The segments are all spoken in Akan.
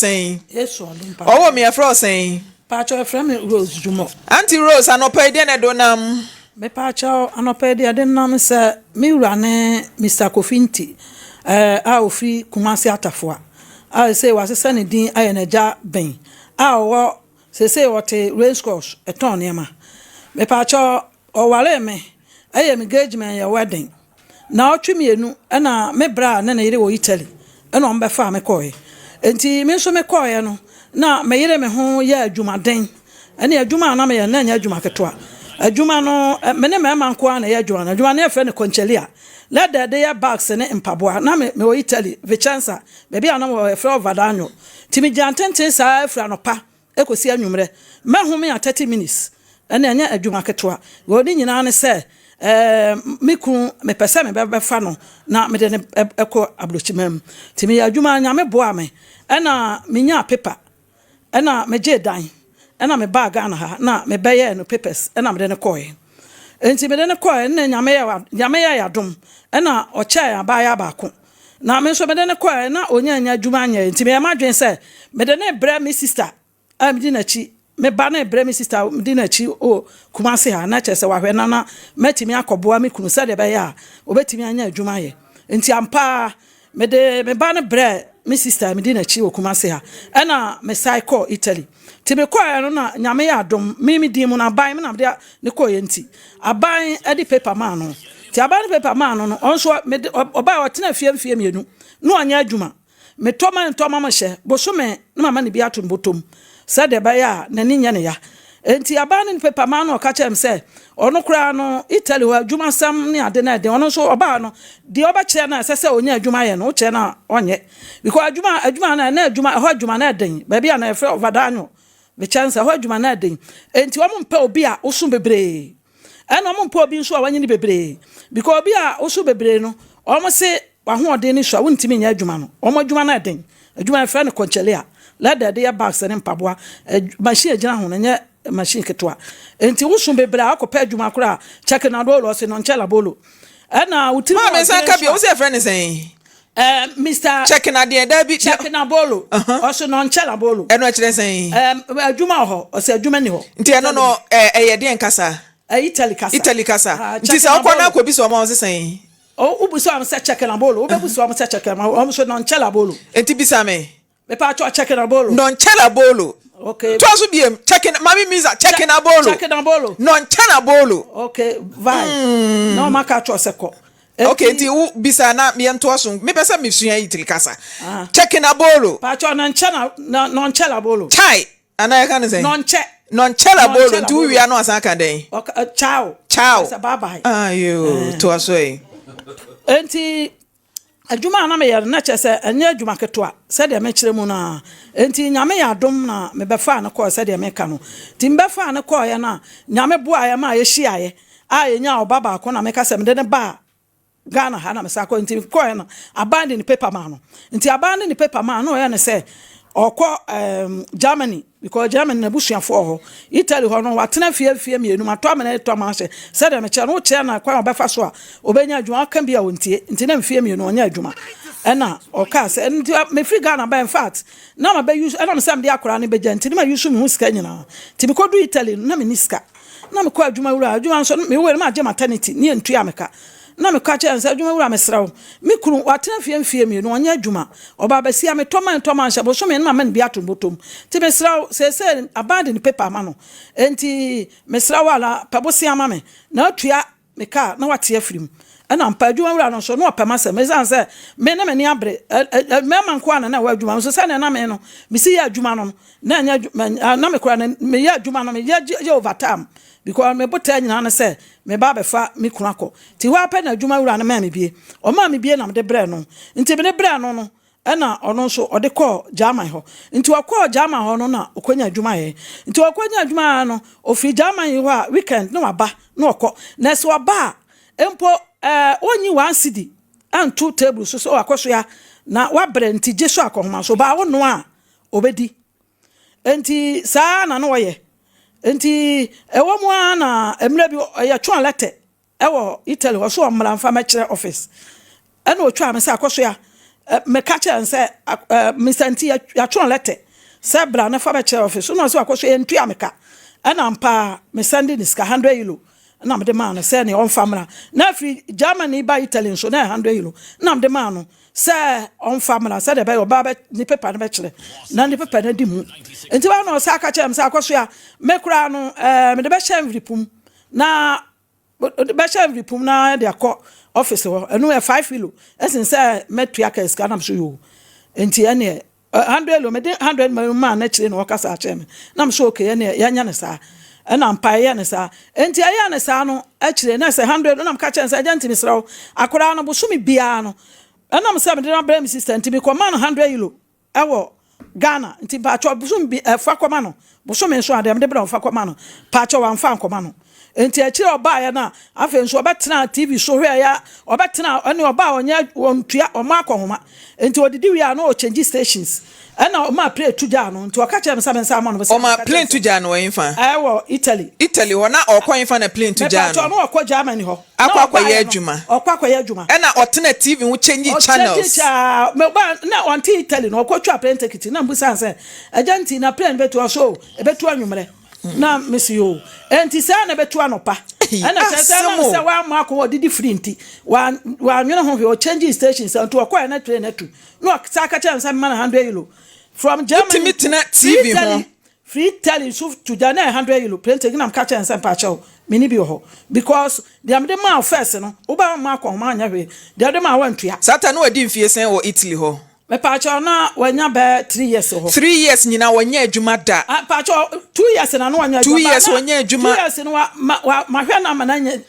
saying. Yes, so Oh, me a fro saying. Patch of friend Rose Jumo. Auntie Rose, I no pay dinner donam. Me patch out and opedi I didn't know sir me rane Mr. Kofinti. I free Kumasi Atafua. I say was a sunny dean I and jar bain. I say what a race course a ton yama. Me patch out or wale me. I am engagement your wedding. Now trim you and me bra nene Italy. And on befa me coy. Enti me so me coy no. Na me yire me ho ya adwumaden ene adwuma na me ya na nya adwuma ketwa adwuma no me ne me man ko na ya adwuma na adwuma na efe ne konchelia la de ya bags ne mpaboa na me o Italy Vicenza be bia na wo efe overdanyo timi jantenten sa afra no pa ekosi anwumre me ho me 30 minutes ene nya adwuma ketwa wo ni nyina ne se miku me pese me be fa no na me de ne eko abrochimam timi adwuma nya me boa me ena minya paper ena meje dan ena me bag ana ha na me beye no papers ena me de ne koy enti me de ne koy na nyame ya dum ena o che abaya baako na me so me de ne koy na onyanya adwuma anya enti me ma dwen se me de ne bra me sister am di na chi me ba na bra me sister di na chi o Kumasi ha na che se wa hwe na metimi akoboa me kunu se de be ya obetimi anya adwuma ye enti ampa me ba na bra me sister me di na chi o Kumasi ha ena me cycle Italy ti me kwa no na nyame ya adom me di mu na ban me na de ne koye nti aban edi paper man no ti aban paper man no onso me oba o tena fie mienu no anya adwuma me toma ma hye boso me na mama ne bi atom botom se de ba ya na ni nya ne ya enti aban paper man no ka chem se ono kura no Italy wa adwuma sam ne ade na de ono so oba no de oba kire na se onya adwuma ye no wo kire na onye because adwuma na adwuma ho adwuma na den ba bia na efe overdanyo me chance ho adwuma na den enti wo mpa obi a osu bebre ena wo mpa obi nso a wanyini bebre because obi a osu bebre no omo se wa ho ode ni so a wontimi nya adwuma no omo adwuma na den adwuma efe ne konchelia la de ya bags ne mpaboa machine agina ho na nya machine ketwa enti wusu bebre akopa adwuma kora check na do se no nchela bolo ena utimi ma me san ka bia wo se friend say Mr. checking ade da bi checking na bolo also no nchela bolo eno a kire say adwuma ho o se adwuma ni ho nti eno no eye de nkasa Italy kasa nti se okwa na akwa bi so ma wo se say o ubu so am se checking na bolo obebu so am se checking na o so no nchela bolo enti bisa me pa cho checking na bolo no nchela bolo okay to aso biem checking mami miza checking na bolo no nchela bolo okay vai no maka cho seko okay nti u bisa na me nto aso me pesa me sua Italy kasa checking na bolo pa cho no nchela bolo chai ana ya kan say no nchela bolo nti wi anu asan kan den ciao bye bye ayo to aso enti adwuma na me yer na chese anya adwuma ketwa se de me kire mu na enti nyame ya dom na me befa na ko se de me ka no ti me befa na ko ya na nyame boa ya ma ye hia ye a ye nya obaba ko na me ka se me de ne ba Ghana ha na me sa ko enti ko ya na abandon the paper man no enti abandon the paper man no ya ne se okọ Germany because Germany na busuafo ho Italy ho no watena fie mienu mato amene to ma hye se de me che no che na kwa obefa so a obenya adwuma kan bia wontie nti na fie mienu onya adwuma ena oka se nti me free Ghana by in fact na ma be use ena me sam de akora ne be nti ma use me hu sika nyina ti me kodu Italy na me niska na me kwa adwuma wura adwuma so me we ma je maternity ne ntu ameka na me kwa che nsa adwuma wura me srawo me kunu watena fie mienu onya adwuma oba ba sia me toma nhyɛ bo so me na man bia to botom ti me srawo se abandon paper ma no enti me srawo ala pabo sia ma me na atua me ka na wate afrim ana mpa adwuma wura no so no opema se me san se me na me ni abre me man ko ana na wa adwuma so se na me no me si ya adwuma no na anya na me kura na me ya adwuma no me ya overtime because me bota nyina na se me ba be fa me kunako ti wa pa na adwuma wura na ma me bie o ma me bie na me de bre no nti me de bre no ena ono so ode call German ho nti wakọ German ho no na okonya adwuma ye nti okonya adwuma no ofi German ye ho a weekend no aba no okọ na so aba empo onyi one cedi and two tables so akoso ya na wa bre nti je so akohoma so ba wo no a obedi enti saa na no ye enti ewo mu ana emra bi ya twa letter ewo Italy wo so omra mfa ma kire office ena otwa me sa akoso ya me catch and say Mr. Nti ya tron letter say bra na fa be che office no so akoso entu ameka na ampa me sending is €100 na me de man say ne on famra na free Germany by Italy so na €100 na me de man say on famra say de be oba be ni paper na be kire na ni paper na di mu enti ba no say aka chem say akoso ya me kura no me de be share ripum na be share ripum na de akọ office ho enu €5 esin say metua ka ska na so yo enti ene €100 me de 100 man na kire no wakasa chem na me so okay ene ya nya ne sa na mpaye ne sa enti aya ne sa no akire na say 100 na me ka chem say agent misrawo akora no busumi bia no na me say me de na brem assistant bi ko man €100 ewo Ghana nti ba cho busumi fa ko man no busumi so ade me de bra fa ko man no pa cho wan fa ko man no enti akire oba ya na afa nso obetena TV so hwe ya obetena ene oba onya ontua oma akohoma enti odidi wi ya na o change stations na o ma play tuja no nti o ka chem sa mensa ma no o ma plane tuja no yinfa wo Italy ho na o kwa yinfa na plane tuja no o kwa Germany ho akwa ye adwuma na o tena TV wo change channels me ba na on Italy no o kwa twa plane ticket na mbusa say agent na plane betu so e betu anwumre na mesi yo enti sa na betu anopa ana tese na se wa ma ko didi free nti wa nwene ho o change stations and to akwa na train na tu no sa ka cha nsa man €100 from Germany TV ho free tele so to jana €100 plane na ka cha nsa pa cha mini bi ho because they am the man first no oba ma ko ma anya hwe they am the man wantua sata no adi mfie sen o Italy ho me pacho na wanya be 3 years ho 3 years nyina wanya adwuma da pacho 2 years na no wanya adwuma 2 years wanya adwuma 2 years no ma hwe na mananya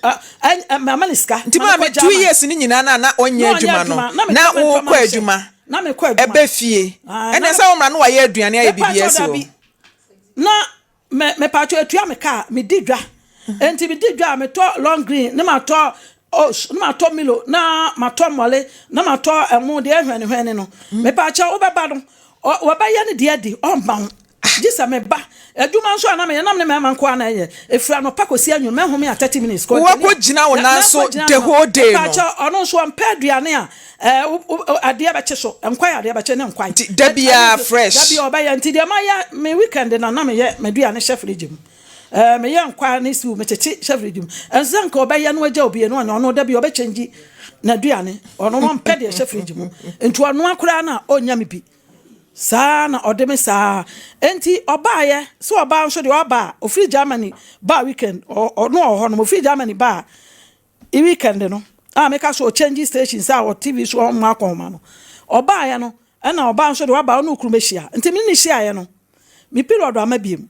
maniska nti ma 2 years ni nyina na wanya adwuma no na wo kwa adwuma na me kwa adwuma ebe fie ene sa wo mra no waye aduane aye BBS ho na me pacho etua me ka me didwa enti me didwa me to long green na ma to na to milo na mato mole na mato emu de hwene no me pa cha obeba no oba ye ne de di o ba jisa me ba aduma nso na me nam ne me man ko na ye efura no pakosi anyu me home ya 30 minutes ko wo gina wo na so the whole day no pa cha ono so ampa aduane a ade ba che so enkwai ade ba che ne enkwai dabia fresh dabia oba ye nti de ma ya me weekend na me ye meduane chef regime me yan kwa ne si me cheche chefredum ensan ka obeya no agya obi no anya ono da bi obe change na duane ono no mpede chefredum ntu ono akura na onya me bi saa na odeme saa enti obaye so oba nso de oba ofri Germany ba weekend ono ho no ofri Germany ba e weekend no make so change stations o TV so o ma akoma no obaye no na oba nso de oba ono kurumehia enti me ni hia ye no mi period amabiem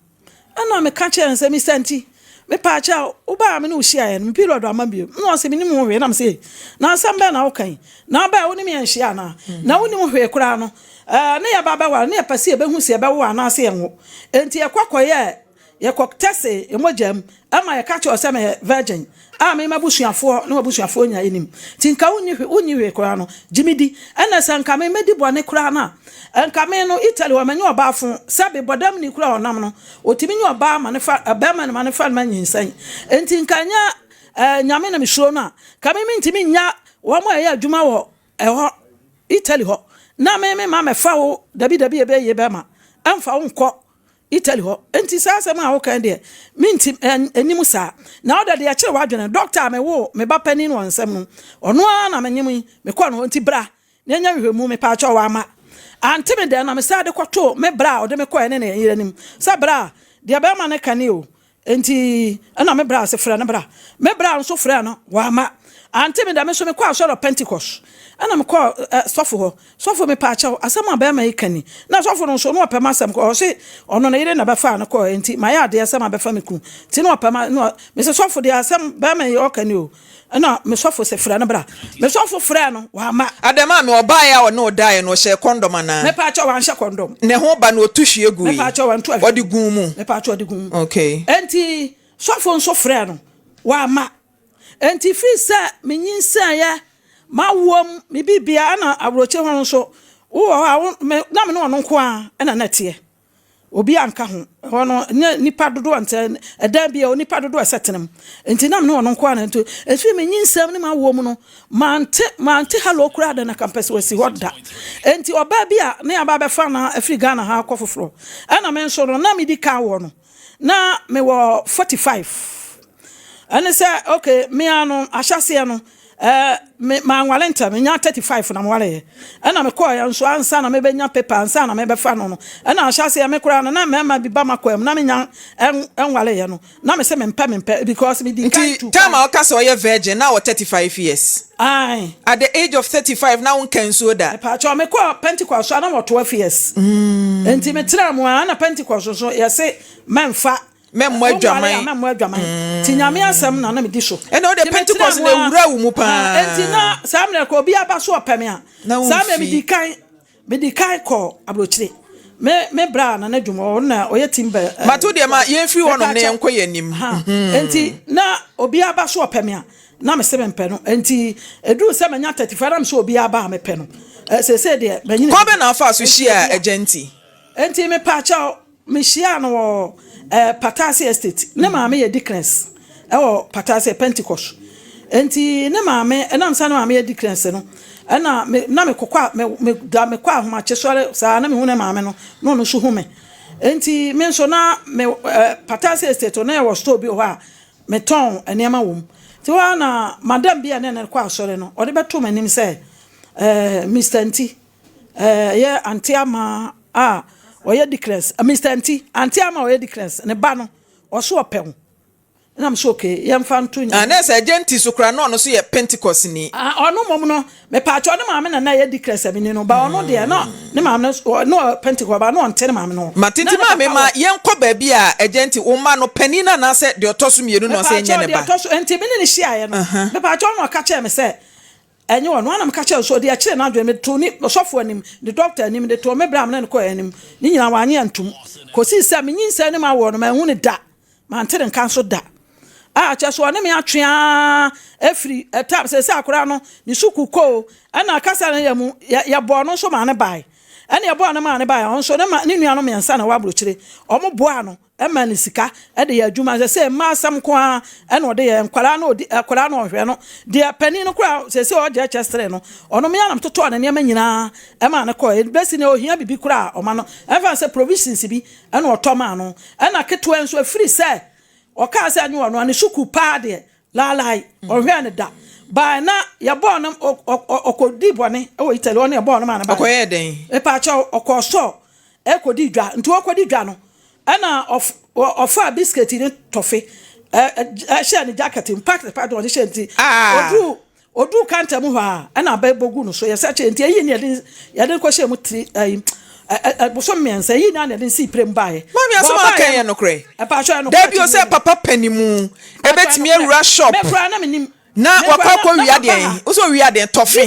ana me ka che nse mi senti me pa cha uba me no hia ye me period amabiem no se me ni mo hwe na me se na asamba na wokan na ba wo ni me hia na wo ni mo hwe kura no na ya baba wa na ya pase e be hu se e be wo na ase enwo enti e kwakoye ye koktese emojam ama ye ka che o se me virgin me mabusuafo na mabusuafo nya enim tinka wonyi hwe kura no jimidi ana sanka me medi bone kura na enka me no Italy wa manyo oba afo sabe bodam ni kura onam no otimi nyo oba manefa abema na manefa manyinsan enti nkanya nyame na misuro na ka me ntimi nya wo mo ya adwuma wo eho Italy ho na me ma mefa wo dabi ebe ye bema amfa wo nko Italy ho enti sasa ma wo kan de minti enimu sa na oda de ya kire wadwene doctor me wo me ba pani no nsam no ono na menyim me ko no enti bra na nya hwehmu me pa cha wa ama anti me de na me sa de kwato me bra o de me ko ene na yirenim sa bra de ba ma ne kane o enti na me bra se fra na bra me bra nso fra no wa ama anti me de me so me ko asoro Pentecost ana me ko sofo me pa cha asama ba ma ikani na sofo no so no opema asam ko se ono na yire na ba fa na ko enti ma ya de asama ba fa me ku ti no opema no me se sofo de asam ba ma okani o na me sofo se fra na bra me sofo fra no wa ma adema me oba ya no die no she condom na me pa cha wa she condom ne ho ba no tuhie gu me pa cha wa ntu odi gun mu me pa cha odi gun okay enti sofo nso fra no wa ma enti fi sa me nyinsa ya mawom me bibia na abroche ho nso wo na me no nko a na tie obi anka ho hono nipa dodo ante edan bia onipa dodo asetenem enti nam ne ono kwa na ento efi me nyinsam ne ma wo mu no mante halo kura da na campus wasi hoda enti oba bia ne aba be fa na afri Ghana ha akofoforo ana me nso no na me di ka wo no na me wo 45 ana say okay me anu ahyase no ma nwalenta me nya 35 na mwale ana me ko ya nso ansa na me benya paper ansa na me be fa no ana ahyase me kura na me bi ba makwam na me nya enwale ye no na me se me mpa because me di kind to time I cast oye virgin now 35 years aye at the age of 35 now can so that pa cho me ko Pentecost so na 12 years enti me tira mu ana Pentecost so ye se memfa memmo adwaman ti nyame asem na me di so and all the Pentecost na wura wu mu pa enti na samle ko obi aba so opeme a samle me di kai ko abrochire me bra na dwumo na oye timbe mato de ma ye free wono na enko yanim enti na obi aba so opeme a na me se me mpe no enti edu se menya 35 na me so obi aba me pe no se de banyini ko be na afa so share agenti enti me pa cha me share no Patasi Estate ne maame ye Dickens Patasi Pentecost enti ne maame enam sa ne maame ye Dickens no na me kokwa me kwa ahoma chesore sa na me hu ne maame no so hu me enti me nso na me Patasi Estate na ye wo store bi ho a me ton eniema wom ti wa na madam bia ne kwa asore no ode beto manim se Mr. Nti ye antiama oye Dickens Mr. Nti antiama oye Dickens ne ba no oso opem na am so okay yem fa nto nya na se agenti so kra no so ye Pentecost ni ono mom no me pa cho ne maame na ye Dickens abi ni no ba ono de no ne maame no Pentecost ba no nte ne maame no matiti maame ma yen kɔ ba bi a agenti wo ma no panina na se de otoso mienu no se nye ne ba de otoso enti me ne hia ye no me pa cho no ka che me se enye won wana mka che so de a kire na adwe me to ni sofo anim the doctor anim de to me bram na ko anim ni nyina wanye antum ko si se me nyinsa ne ma wo no ma hu ne da ma ntere nkan so da che so ne me atwea efri tap se akora no ni suku ko ana kasa na ya mu ya bo no so ma ne bai ana ya bo na ma ne bai on so ne ma ni nua no me nsa na wa brochire omo bo ano ema ni sika e de ya adwuma se ma asam ko a ena ode ye nkwara na odi akwara na ohwe no de pani no kura se oje chestre no ono me anam toto na ne ma nyina ema ne ko e besi ne ohia bibi kura o ma no efa se provisions bi ena otoma no ena keto enso afiri se o ka se anyu ono ani suku pa de lalai ohwe ne da ba na ya bo no okodi bone e wo Italy ono ya bo no ma na ba okoye den e pa cha okoso e kodi dwa nti okodi dwa no ana of biscuit ni tofe share ni jacket impact the part of the shanty odu kanta mu ha ana ba bogu no so ye search enti yi ni ya de ko share mu tri boso mensa yi na de si prem bae mami asoma kan ye no kre e pa sho no da bi o se papa panimu e betimi awura shop me kra na menim na wakọ wi aden o so wi aden tofe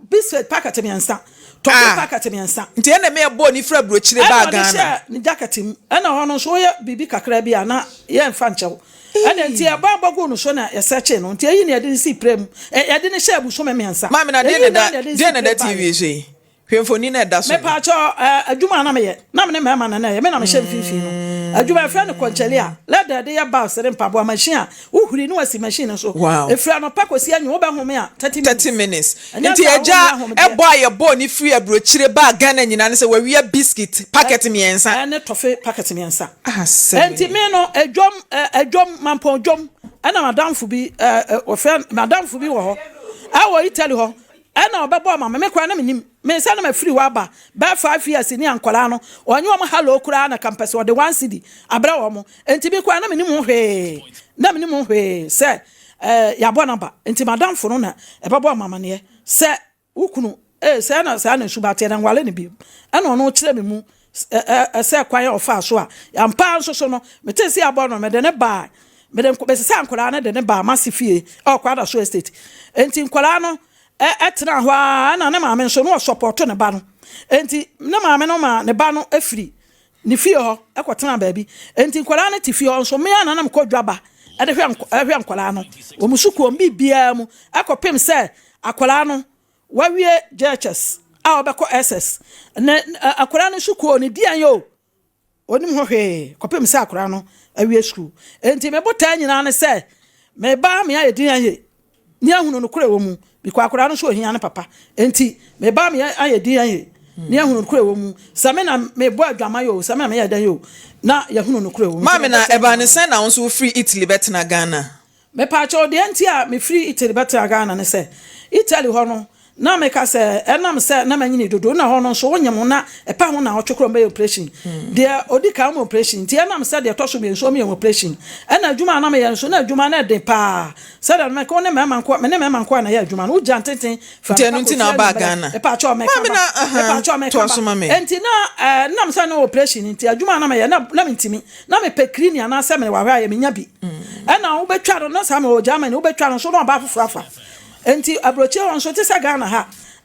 biscuit packet mensa topi packet mensa nti ene me bo ni fra brochire ba Ghana ni jacket ana hono so ye bibi kakra bia na ye mfa nchew ana nti e ba bago no so na ye search no nti yi ne de si prem ye de ne share bu so me mensa mami na de na TV je hwemfoni na da so me pa cho adwuma na me ye na me ma na ye me na me share fifi no adwuma fra no konchele a let de ya ba sere mpabo machine a uhuri no wasi machine so e fra no pakosi anyu wo be home a 30 minutes nti eja e boy ye bo ni free abrochire ba Ghana nyina ne se wa wi biscuit packet miensa ne tofe packet miensa enti me no edwom mampon dwom ana madam fu bi madam fu bi wo ho awo Italy ho ana obebo mama me kwa na menim me sa na ma free wa ba 5 years ni ankola no onye o hello kura na campus o de 1 city abra wo mo enti bi kwa na menim hwe se ya bo namba enti madam fu no na ebebo mama ne se ukunu se na subate na ngwale ne bi ana ono kire me mu se kwan ofa so a ampa so no metesi abo no me de ne ba me de be se ankola na de ne ba masifie o kwada so estate enti nkola no etra hwa na maame nso no support ne ba no enti na maame no ma ne ba no afiri ne fie ho ekotena ba bi enti nkwala ne ti fie ho nso me ana na mkodwa ba ade hwe nkwala no o musuku o bibia mu akopem se akwala no wawie JHS a obeko SS ne akwala no suku o ne dian yo onim ho hwe kopem sa akora no awie school enti me bota nyina ne se me ba me ayedin aye ni ahunu no kure wo mu biko akora no so ohia ne papa enti me ba me ayedin aye ni ahunu no kure wo mu same na me bo adwama yo same na me yadan yo na yahunu no kure wo mu Maame na eba ne sen na won free Italy betna Ghana me pa cho de enti a me free Italy betna Ghana ne se Italy ho no na me ka se enam se na manyini dodo na ho no so wonyem na epa ho na otwekro mbe operation de odi ka mo operation ti enam se de toso me nso me operation ena adwuma na me ye nso na adwuma na de pa se da me ko ne me man ko na ye adwuma no uja ntenten fa nti na ba Ghana epa cho me ka epa cho me ka enti na nam se na operation nti adwuma na me ye na me ntimi na me pe clinic na se me wa hwa ye me nya bi ena wo betwa no na sa me o Germany wo betwa no so no ba fufurafa enti abroche won so tesa Ghana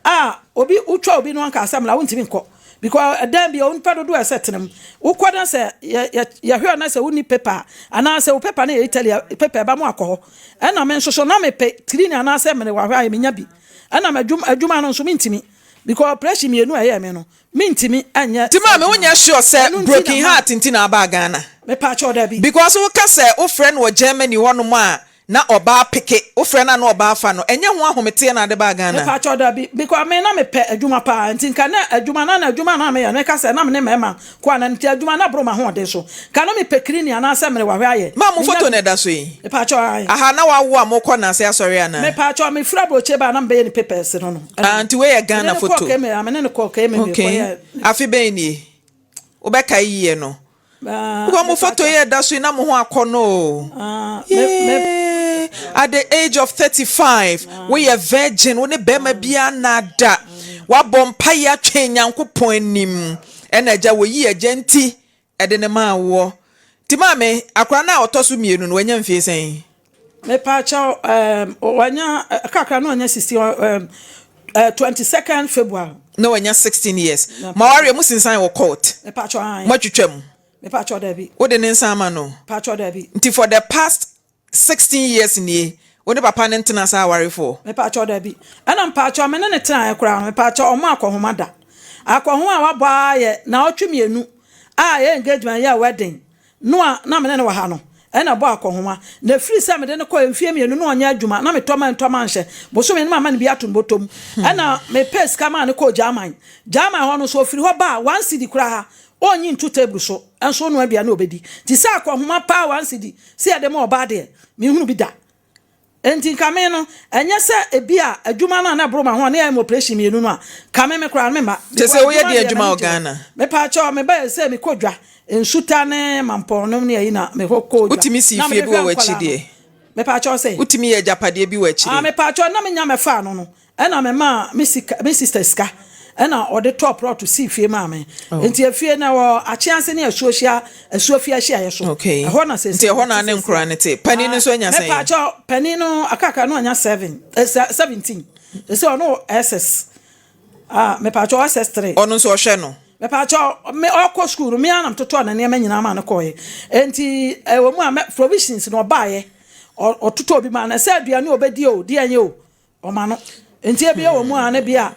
ha obi utwa obi no anka asam la wontimi nko because dan bi on pa do esetenem ukodan se ya hwe na se woni paper ana se wo paper na Italy paper ba mo akọ na me nso na me pe clean ana se me wa hwe aye menya bi na me adwuma no nso mintimi because pressure mienu aye me no mintimi anya tima me wonya sure se broken heart ntina aba Ghana me pa cho da bi because wo ka se wo friend wo Germany wono mo a na oba peke wo frɛ na oba fa no enye ho ahomete na de ba Ghana me pa cho da bi because me na me pe adwuma pa nti nka na adwuma na me ya me ka se na me mema kwa na nti adwuma na bro ma ho de so ka no me pe clinic na se me wa hwe aye ma mo photo na da so yi me pa cho aye aha na wa wo amokɔ na se asɔre ana me pa cho me fura broche ba na mbe ye ni papers no anti we ya Ghana photo okay me ne ko ke me ko ya afi be ni obeka yiye no ko mo photo ye da so na mo ho akɔ at the age of 35 we are virgin we ne bema bia nada wa bompa ya twen Nyankopon anim enaja wo yi agenti ede ne ma wo ti maame akra na otoso mienu no wanya mfie sen me pa cha wanya kakra no wanya 22nd February no wanya 16 years ma ware mu sinsan wo court me pa cha ma twetwam me pa cha da bi wo de ne nsama no pa cha da bi nti for the past 16 years ni woni papa ne ntena sa aware for me pa cho da bi ana mpa cho me ne tena ekura me pa cho omo akohoma da akohoma wa ba ye na otwemienu ye engagement ya wedding no na me ne wa ha no na bo akohoma na free se me de ne ko enfie mienu no onya adwuma na me toma nhye boso me ne mama ne bi atom botom ana me pes kama ne ko German ho no so free ho ba 1 cedi kura ha onyi ntu table so enso no abia na obedi ti sa akohoma pa 1 cedi se ya de mo oba de me hunu bi da enti kame no enye se ebia adwuma na bro ma ho na ya operation mienu no a kame me kura me ma te se wo ye de adwuma o Ghana me pa cho me ba se me kodwa ensuta ne mampo no ne yi na me kodwa utimi si fie bi wo wachi de me pa cho se utimi ye japade bi wachi me pa cho na me nya me fa no na me ma me sister ska na ode top pro to see fie ma me enti afie na wo achianse ne asuofia hia ye so ho na se enti ho na ne nkura ne te pani no so anya sen me pa cho pani no akaka no anya 17 ese ono SS me pa cho SS3 ono so hwe no me pa cho me okọ school me anam toto na ne nyina ma ne koye enti wo mu a provisions no baaye ototo obi ma na se aduane obedi o di anye o o ma no enti e bia wo mu a na bia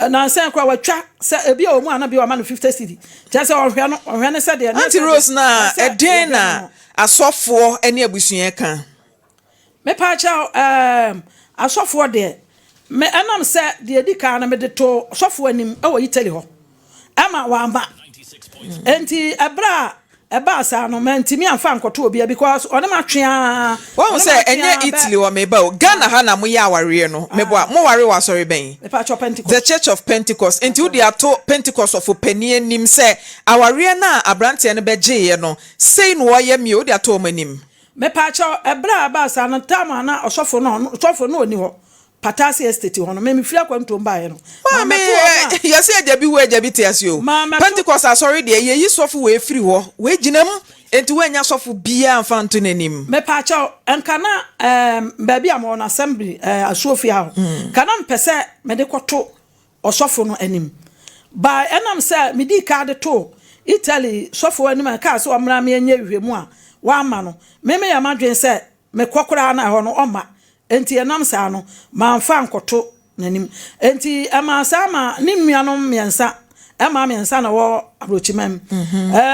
na sen kwa watwa se ebi o mu anabi o ma no 50 cedi just ohwe ne se de na Auntie Rose na eden na asofo ene abusua kan me pa cha asofo de me anam se de edika na me de to asofo anim e wo Italy ho ama wa amba enti ebra eba sa no mentimi amfa nkoto obi because one ma twea won say enye Italy wa meba o Ghana ha na mo ya aware no mebo mo ware wa sorry ben the Church of Pentecost enti udi ato Pentecost of opani nim say aware na abrante ne beje ye no sei no ye mi udi ato manim me pa cha ebra aba sa no tama na osofo no oni ho Patasi estate hono me fira kwanto mba ye no mama yesi ajabi we ajabi tiasio Pentecost sorry de ye yisofo we free ho we ginam enti we nya sofo bia amfa nto nanim me pa cha enkana baabi am on assembly asofia ho kana mpese me de kwoto osofo no anim ba enam se me di ka de to Italy sofo anim ka so amra me nya hwehwemu a wa ama no me ya madwen se me kokora na ho no oma enti enam sa no ma mfa nkoto nanim enti ama sa ma ni nuanom miensa ma me nsa na wo abrochimam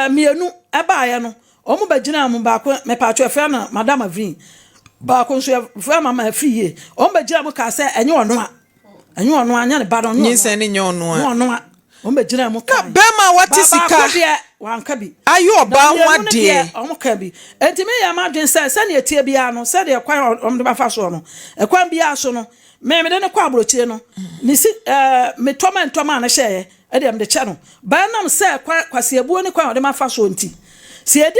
mienu eba ye no omo bagina mu ba ko me pa atwe fe na madam Avin ba ko nso fe mama afiye omo bagina mu ka se enye ono anya ne ba no nyinse ne nye ono a omo bagina mu ka be ma wati sika wanka bi ayo ba ho de omo ka bi enti me ya ma dwen se na etie bia no se de kwan omo de ba fa so no ekwan bia so no me de ne kwa abrochie no ni si me toma na hye e de me che no ba nam se kwase abuo ne kwan de ma fa so nti si e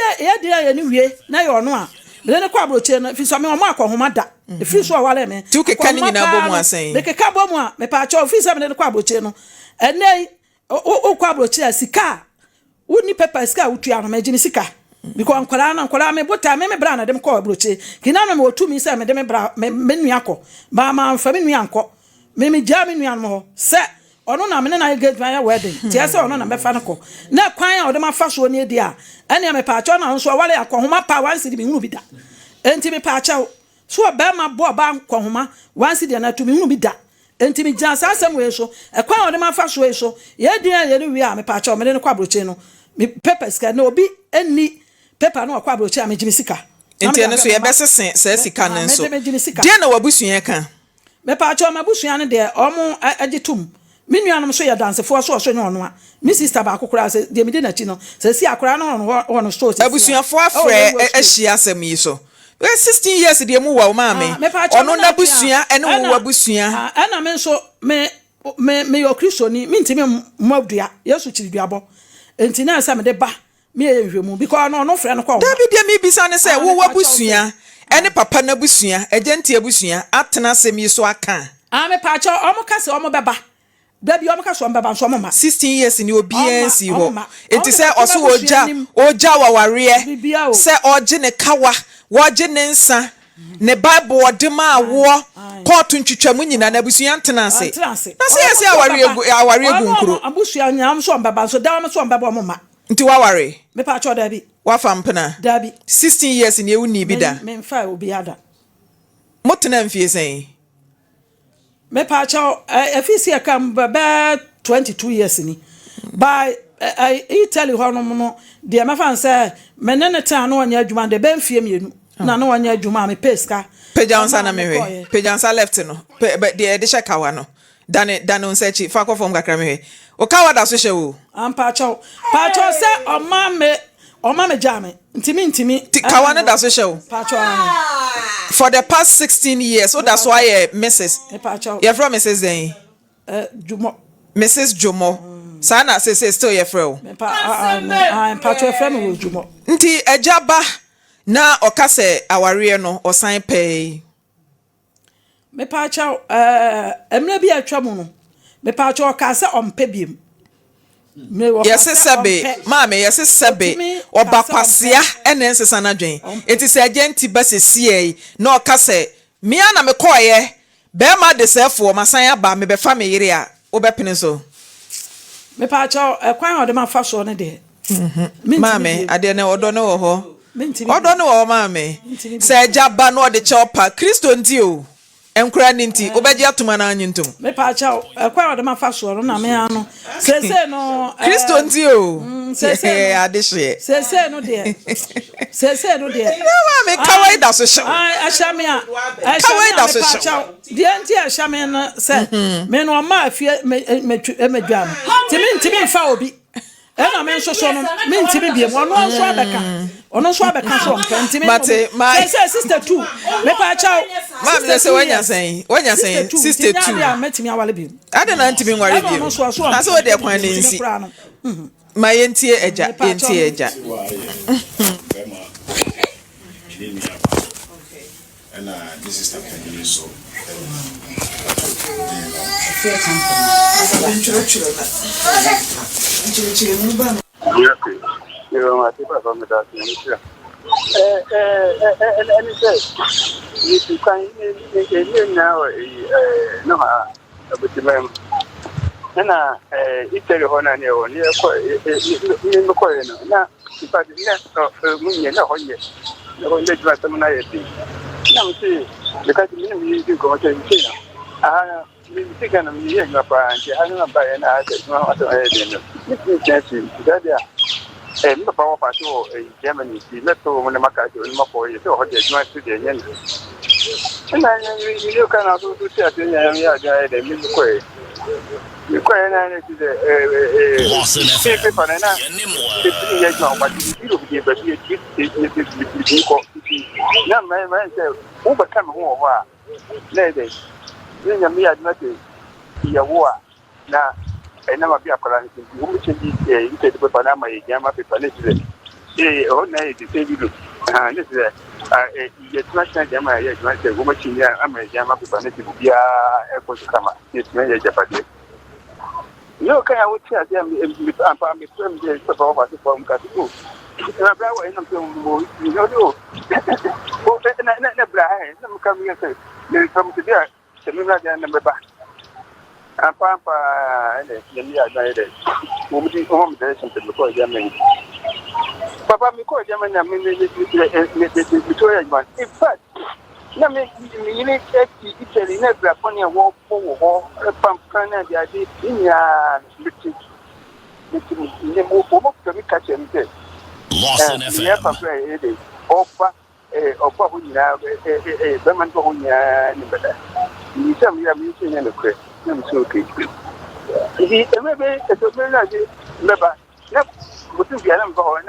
de ya ni wie na ye ono a me ne kwa abrochie no fi so me omo akohoma da e fi so wale me tu ke kan nyina bo mu asen me ke ka bo mu a me pa cha fi so me ne kwa abrochie no enei o kwa abrochie sika woni paper sika utua no me gini sika because nkwala me bota me bra na dem ko abrochie kina no me otumi se me dem bra me nua ko ba ma fa me nua anko me ja me nua no se ono na me na engagement ya wedding ti ese ono na me fa nko na kwan a o dem afa so ni edi a ene me pa acho na nso wale akohoma pa wansi di me hunu bi da enti me pa acho so ba ma bo ba akohoma wansi di na to me hunu bi da enti me ja sa asem we so kwan o dem afa so we so ye di a ye ni wi a me pa acho me ne kwa abrochie no me papers ka na obi eni paper no akwa abrochi a megimi sika enti ene so ye besesen se sika ne so de na wabusuan kan me pa acho mabusuan ne de omo agitum me nuanom so ye dansefo so ne ono a me sister ba akokora se de me de na chi no se si akora no ono store abusuanfo afre ahia asem yi so 16 years de mu wa maame ono na busuan ene wo wabusuan ana me so me yo kristoni me ntimi modua yesu chiriduabo enti na asa me de ba me ehwemu because no frɛ no kwa David de mi bisa ne sɛ wo wabusua ene papa na busua agenti abusua atena asɛm yi so aka me pa cho omo kase omo beba Dabi omo kase omo beba so omo ma 16 years ni obiansi ho enti sɛ ɔso oja waware sɛ ɔgye ne kawa wɔgye ne nsa ne bible odema awo court ntwitwamu nyina na busua ntena ase na sɛ yɛsɛ aware egu nkuro abusua nyam so omo beba so da omo so omo beba omo ma nti waware me pa cho Dabi wafa mpena Dabi 16 years ni ewu ni bi da me mfa obi ada motena mfie sɛn me pa cho afisi akam ba 22 years ni by Italy hono no de me fa nse me ne tan no anya adwuma de be mfie mienu na no anya adwuma me peska pejansa na mewe pejansa left no de shekawa no dane unsechi fa ko fom kakra mewe o kawa da so hyewo ampa cho pa cho se o ma me jame ntimi kawa na da so hyewo pa cho for the past 16 years so that's why Mrs. pa cho you from Mrs. Then Jumo Mrs. Jumo sana say still you from pa cho from Jumo nti ejaba na okase aware no osan pay me pa cho emna bi atwa mu no me pa cho okase ompe biem yes sebe maame yes sebe obakwasea ene nsesa na dwen enti se agenti basesie na okase me ana me koye be ma de sefo masan aba me be fa me yire a obepene so me pa cho kwan ode ma fa so ne de maame ade ne odo ne wo ho odo ne wo maame se agaba na ode chopa Kristo nti o enkura ninti obeji atuma na anyintum me pa cha kwa ode ma fa so no na me ano sese no Kristo nti o sese adehye sese no de no me kawai da so show ashame a de anti ashame no se me no ma afie medwam timi fa obi ena me nso so no me ntimi biem ono nso abeka so ntimi mate say sister 2 me pa cha mam say wanya say sister 2 ya metimi awale biem ade na ntimi nware biem na so de kwan ne nsi ma yentie eja and this is the family so music and music, my parents, I don't know by an artist, no, I don't know. And the power patrol in Germany, the metal when the market in Mako, so hot as much to the end. And you can also do that in the area, the music way. You can to the Lawson paper and I, but you but now, my man said, overcome who ladies. Then me admitted, you war now. I never be a Koran. You should be a Panama, a Yama, Papanis. Say, oh, nay, the same you look. And this is a international Yama, a woman, I'm a Yama, Papanis, be a Kosama. It's many Japanese. No, can I would say, I'm a friend, the Papa from Katu. You know, oh, I'm coming and say, there's some to there, the Mila number back. And Papa and the Yamia died. Who be home there something before Yaman. Papa, me call Yaman, I mean, Victoria. In fact, you need Italy never upon your walk for a pump can the idea in your little catch him there. Lawson FM. Offer a papa who have a Berman who never. You tell me I'm using in the crate. I'm so okay. Maybe it's a very nice member. But if you are not going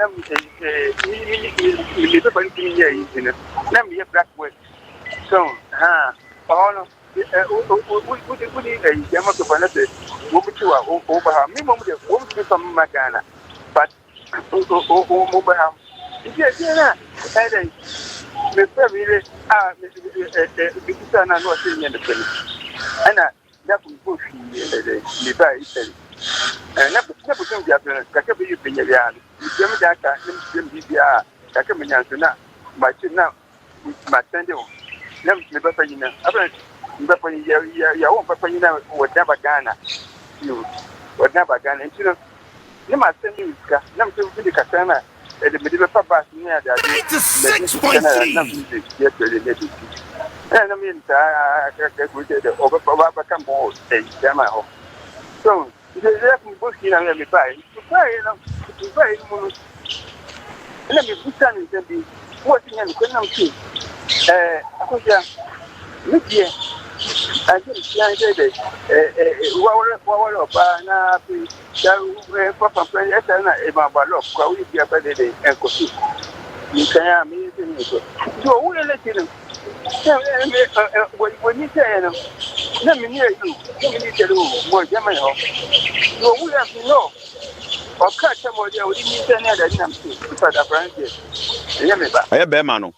to black way. So, all would a Yama to Panate, over me, won't be some Magana, but over if you are the family are Mr. and not sitting in the place. And that will push the by Italy. And never come to Japan, Kakabi, you bring a yard. You tell me that I come in Yansuna, my chin now, my sending. Never Papayina. I won't Papayina, whatever Ghana. You, whatever Ghana. And you know, you must send you, Nam to the Katana. At the middle of Papa near that 86.3. And I mean, I over come board, Jama. So, they left me booking and let me buy. To buy, let me put down in the working and couldn't see. Look here. I didn't see it. Papa, and Cosi. You can mean, so who let you when you say, let me hear you, let me tell you, boy, German, you will have to know. Or catch somebody, I would need to know that I'm to Francis. I have Bermano.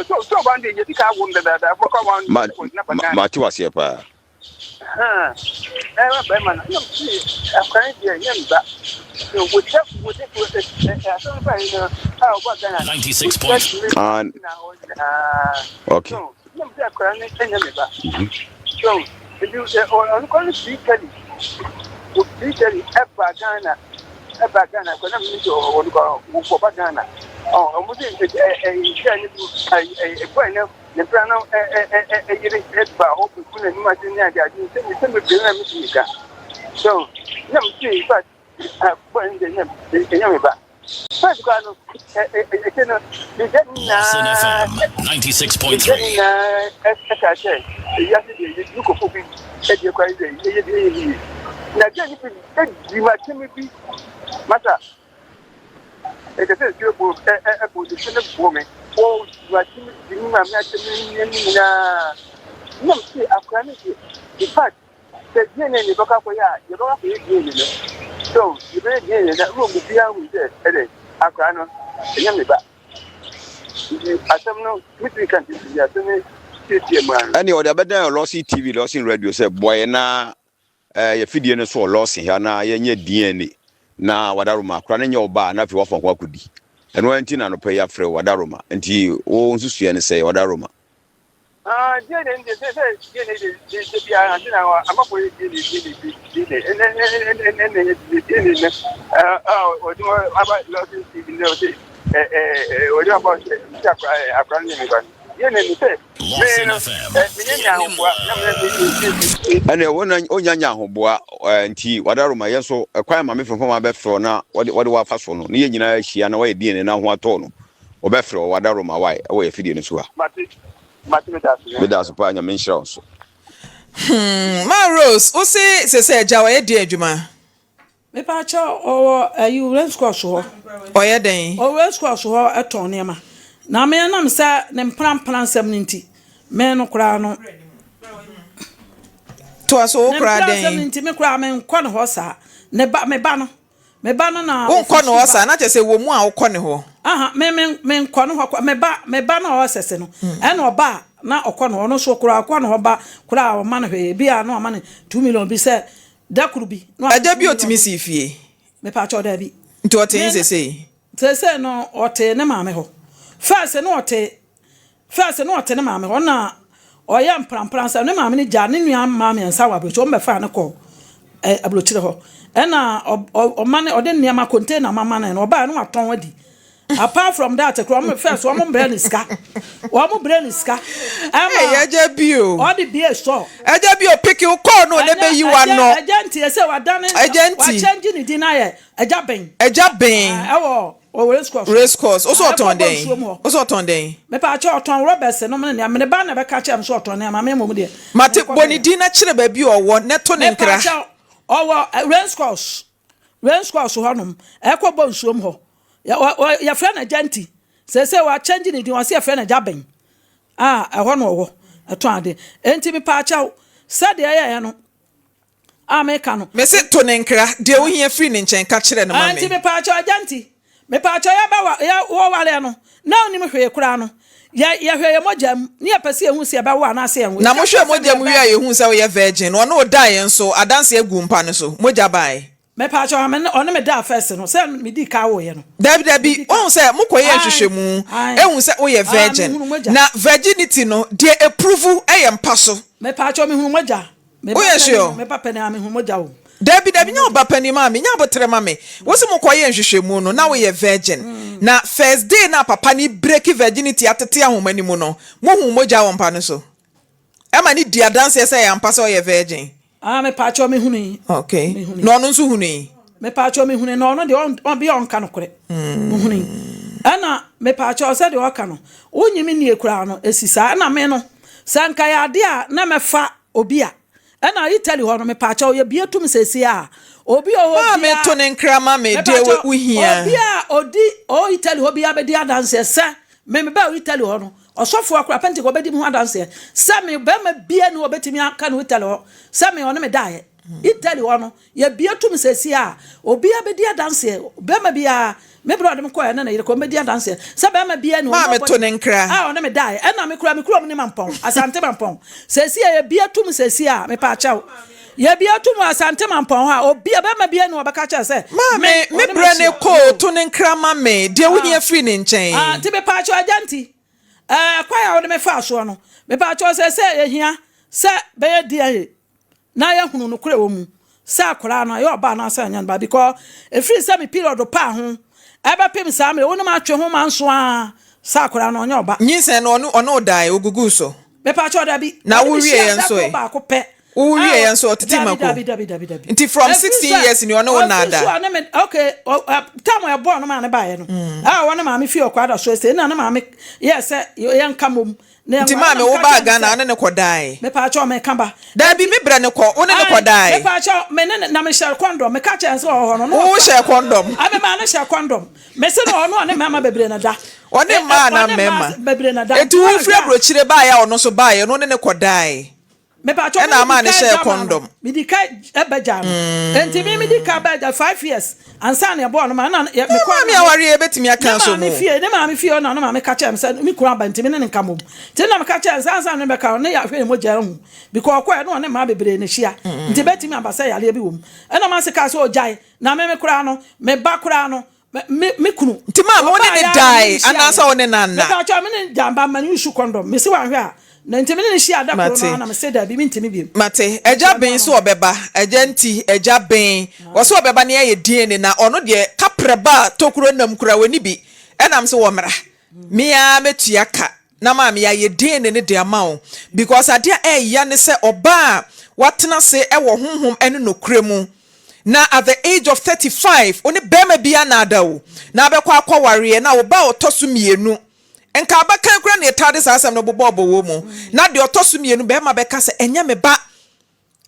So one day you think I wondered that I broke one. Matu was here, pa. Berman, you see, I'm trying to get back. So, with it, how 96.3. Okay. So, you say, I'm going to speak Kelly. You speak Kelly, Ghana, because I'm going to go for Ghana. Oh, I'm going to a point. The plan of a year hope to put a new machine there. So, let me see, but when the young back. First, Lawson FM 96.3. As I said, yesterday, you could put it at your crazy. Now, you might tell me, Master. It is your book, a position of woman. Oh, you are seeing my match. No, see, I've got it. In fact, the DNA in the book, you don't have to. So, you better get in that room with the young with it. I've got no, young back. I don't know, which we can do. Any other better Lawson TV, Lawson radio said, boy, na your video so Lawson, Yana, your DNA. Na wadaruma krane nye oba na fi wafon kwa kudi eno enti na no pay afre wadaruma enti wo nsusu ye ne say wadaruma Lawson FM. ene wona onyanya ahoboa nti wadaroma yeso kwan Maame Frimpomaa be fro na wode wafa so no ne ye nyina ahia na waye die ne na ho ato no obɛfrɛ wadaroma why ɛwɔ yɛfidie no so a medas pa nya menhyira wo so Ma Rose o se agya wɔ yɛ di adwuma me pa cha o ayu rent squash ho ɔyɛ den o rent squash ho eton nema na me nam sa ne mpran nsɛm nti me no kra no to aso kra den nsɛm nti me kra me nkɔ ne ho sa ne ba me ba no na wo nkɔ ne ho sa na kyerɛ sɛ wo mu a wokɔ ne ho aha me nkɔ ne ho me ba na o sese no ɛna ɔba na ɔkɔ ne ho no so kra akɔ ne ho ba kra o ma ne hwe bia na o ma ne 2 million bi sɛ dakuru bi no agya bi otimi si fie me pa cha da bi nti ɔte sese no ɔte ne maame ho first no ɔte ne maame ho na ɔyɛ mpran sɛ ne maame ne gya ne nua maame nsa wa abrocho mbe fa ne kɔ abrochire ho ɛna ɔma ne ɔde nneɛma container mama ne no ɔba ne watɔn wadi apart from that first one brain ska agya bio all the beer store agya bio pick you call no ne be yi wa no agenti say wadane wa change ni deny agya ben ɛwɔ race course also ọtọn den me pa cha ọtọn Roberts no me ne me ba na be ka cha me so ọtọn ne ma me mom de mate boni di na kire ba bi ọwọ ne to ne nkra ọwọ race course honom ekọ nsuom ho ya friend agenti say wa change ni di wa say friend agya ben ɛhɔ no ọwọ ɛtọn ade enti me pa cha sɛ de ya no America no me se to ne nkra de wo hia free ne nkyɛn ka kire ne ma me enti me pa cha agenti me pa cho ya ba ya wo wale no na oni me hwe kura no ya hwe mogam ni apese ehu se ba wo na se enwe na mo hwe mogam wi a yehu se wo ye virgin ono o da ye nso adanse egu mpa no so moja bai me pa cho me ono me da first no se me di ka wo ye no dabi on se mokoye hwehwemu ehun se wo ye virgin na virginity no de approve eye mpa so me pa cho me hu moja me pa pe na me hu moja wo Dabi nya oba pani ma me nya abotre ma me wo se mokoye nhwehwemu no na wo ye virgin na first day na papa ni break virginity atete ahomani mu no mo hu moja wo mpa no so e ma ni dia dance say ya mpa so ye virgin me pa cho me hu ni okay no no nso hu ni me pa cho me hu ni no de on bi on ka no kore mo hu ni ana me pa cho se de o ka no wonyimi ni ekura no esisa na me no sanka ya de a na me fa obi a ana Italy ho no me pa cha o ye bietum sesi a obi o ma me to ne nkra ma me de we hia obi a odi o Italy ho bia be dia dance se me ba o Italy ho no osofo akura pente ko be di mu dance se me be ma bia no obetimi aka no Italy ho se me ono me dae Italy ho no ye bietum sesi a obi a be dia dance be ma bia me bro dem ko na yire ko me dia dance se be ma bia no ma me to ne nkra ono me dae na me kura me ni mampon asante mampon sesi ye bietum sesi a me pa cha ye bietum asante mampon ha obi be ma bia no obeka cha se ma me bra ne ko to ne nkra ma me de wo hia free ne nchen ti be pa cha agenti kwa ya wo me fa so no me pa cha se ye hia se be ye dia na ya hunu no kura wo mu se akora no ye oba na asa nya ba because e free se me period pa ho ebe pem sa me wonu ma twe ho ma nso a sa akora no nya oba nyinsen no ono dai ogugu so me pa cha da bi na wo wie yen so e ba ko pe wo wie yen so titi mako nti from 16 years ni ono na da okay time we born no ma ne ba ye no wonu ma me fi okwada so se na ma me yes ye nkamom nti ma me wo ba ga na ne kodai me pa cha me kamba da bi me bra ne ko one ne kodai me pa cha me ne na me share condom me ka cha se ho no wo share condom ame ma na share condom me se no ono ne mama bebre na da one ma na mema bebre na da eti wo fri abrochire ba ya ono so ba ye no ne kodai me pa cha na ma ne share condom me di kai ebeja enti me di ka ba 5 years ansa na bo no ma na me kwa me aware e betimi aka so mu ne ma me fie na ma me ka cha me se me kura ba enti me ne nka mom ti na me ka cha ansa na me ka ne ya hwe mo jere hu because kwa no ne ma bebre ne hia enti betimi abasa ya le bi wom e na ma se ka so ojai na me kura no me ba kura no me kunu nti ma mo ne dai anasa wo ne nanna me ka cha me ne jamba ma ne shu condom me se wa hwe a na ntimi ne hia da koro na me se da bi mi ntimi bi mate eja ben so obeba eja nti eja ben wo so obeba ne ye DNA na ono de kapreba tokuro nam kura wani bi enam se wo mra mia metua ka na maame ya ye den ne de ama wo because ade a ya ne se oba watena se e wo honhom ene nokremu na at the age of 35 oni bema bia na adawo na abekwa akwaware na wo ba otoso mienu enka abakan kura na etade sasam no bobo wo mu na de otoso mienu bema beka se enye me ba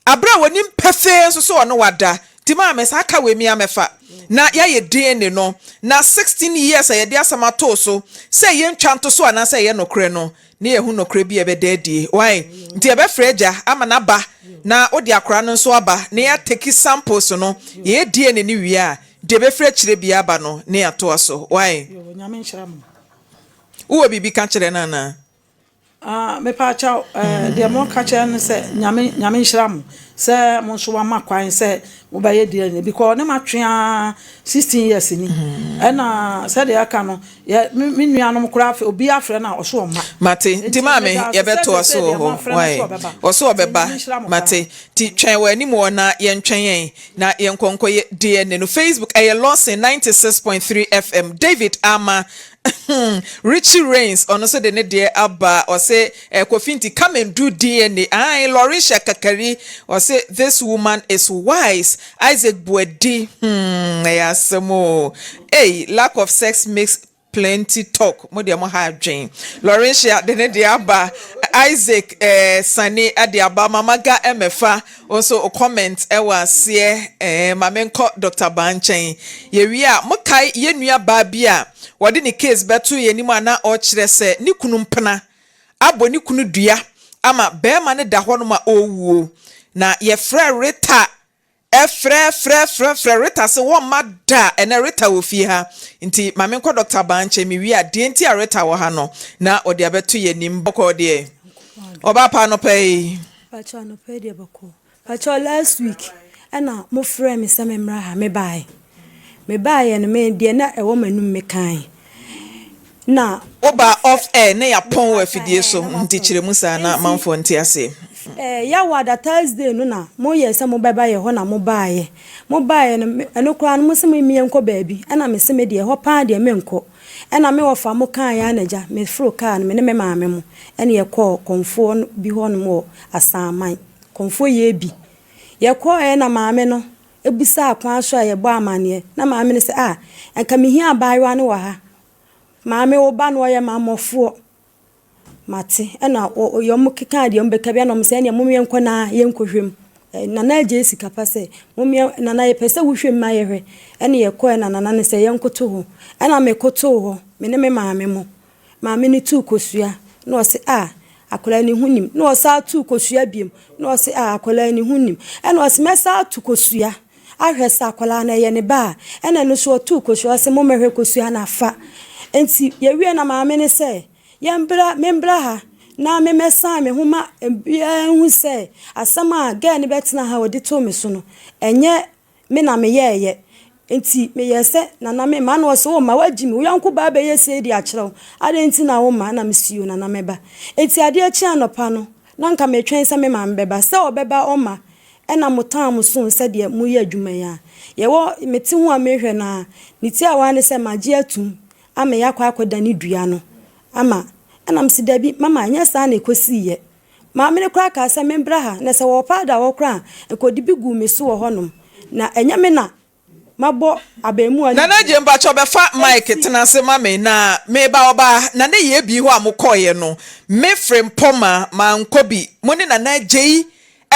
abra woni mpefe so so ono wada ti maame sa aka we mi amefa na ya ye DNA no na 16 years ya de asamato so say ye ntwanto so ana say ye nokre no na ye hu nokre bi ebe dadie why nti ebe freja ama na ba na odi akora no so aba na ya take samples no ye DNA ni wi a de be fre kire bi aba no na ya to aso why nyame nhyira mo uwe bibi ka kire na na me pa cha de mo ka kire no se nyame nhyira mo se mo so wa makwan se wo ba ye DNA because ne matwea 16 years ni na se de aka no ye me nuanom kura afi obi afre na oso ma mate nti maame ye beto aso ho why oso obeba mate ti twen wa ni mo na ye ntwen yen na ye nkonko ye DNA no Facebook Lawson 96.3 FM David Ama Richie Rains on also the ne abba or say Kofinti come and do DNA Lorisha Kakari or say this woman is wise Isaac Buedi hey lack of sex makes plenty talk modiamo ha dream Lorisha the ne abba Isaac Sani adiaba mamaga emefa also a comment was mamenko Dr. Banchen ye wi a mokai ye nua ba bia wadi ni case betu ye nimu ana o kire se ni kunu mpena abo ni kunu dua ama bema ne da ho no ma owuo na ye frɛ reta frɛ reta se wo ma da ene reta wo fi ha nti mame nko Dr. Banche mi wi a de nti a reta wo ha no na odi abetu ye nim boko de oba pa no pay pacho no pay de boko pacho last week ana mo frɛ me se me mra ha me bai no me de na e wo manum me kan na oba off air na ya pon wa fidie so nti kire musa na manfo nti ase ya wada Thursday no na mo ye se mo baba ye ho na mo baaye no eno kra no mo se mo mi enko baabi ana me se me de ho pa de me enko ana me wo fa mo kan ya naja me fro car no me ne me maame mo ene ye call konfo bi ho no mo asaman konfo ye bi ye call e na maame no ebisa akwan so ye bo amane na maame ne se enka me hia baayewa no wa ha maame wo ba no ye mamofo mate ena yom keka de yom beka bia no mse ne momye nko na ye nkohwem na na je sika pa se momye na na ye pese wohwem ma ye hwe ene ye ko na na ne se ye nkoto ho ena me koto ho me ne me maame mo maame ni tu kosua no se akola ni hunim no sa tu kosua biem no se akola ni hunim ena se mesa tu kosua ahwesa akola na ye ne ba ena no so tu kosua se momehwe kosua na fa enti ye wie na maame ne se membra ha na me mesa me homa bia hu se asama ga ne betina ha odi to me so no enye me na me yeye enti me yese na me ma no so wo ma waji me yanko ba be yese di a kirew ade enti na wo ma na me siyo na me ba enti ade a chi anopa no na nka me twen se me ma mbeba se obeba o ma ena motan mo so se de mu ye adwuma ya ye wo meti hu a me hwe na ni ti a wa ne se magie atum ama yakwa akoda ni dua no ama anam si dabi mama anya sa na ekosi ye maame ne kra ka se membra ha na se wo pada wo kra ekodi bi gu me so wo honom na enya me na mabo abemu ani na je mba cho be fa mic tena se mame na me ba oba na ne ye bi ho amokoye no me Frimpomaa mankobi mo ne na je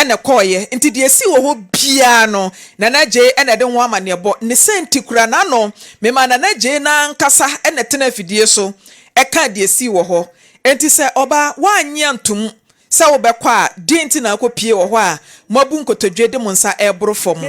ene koye nti de esi wo ho bia no na je ene de ho amane bo ne senti kura na no me ma na je na nkasa ene tena fidie so eka de esi wo ho enti se oba wanya ntum se wo bekwa de nti na akopie wo ho a mabu nkotodwe de mo nsa ebro fom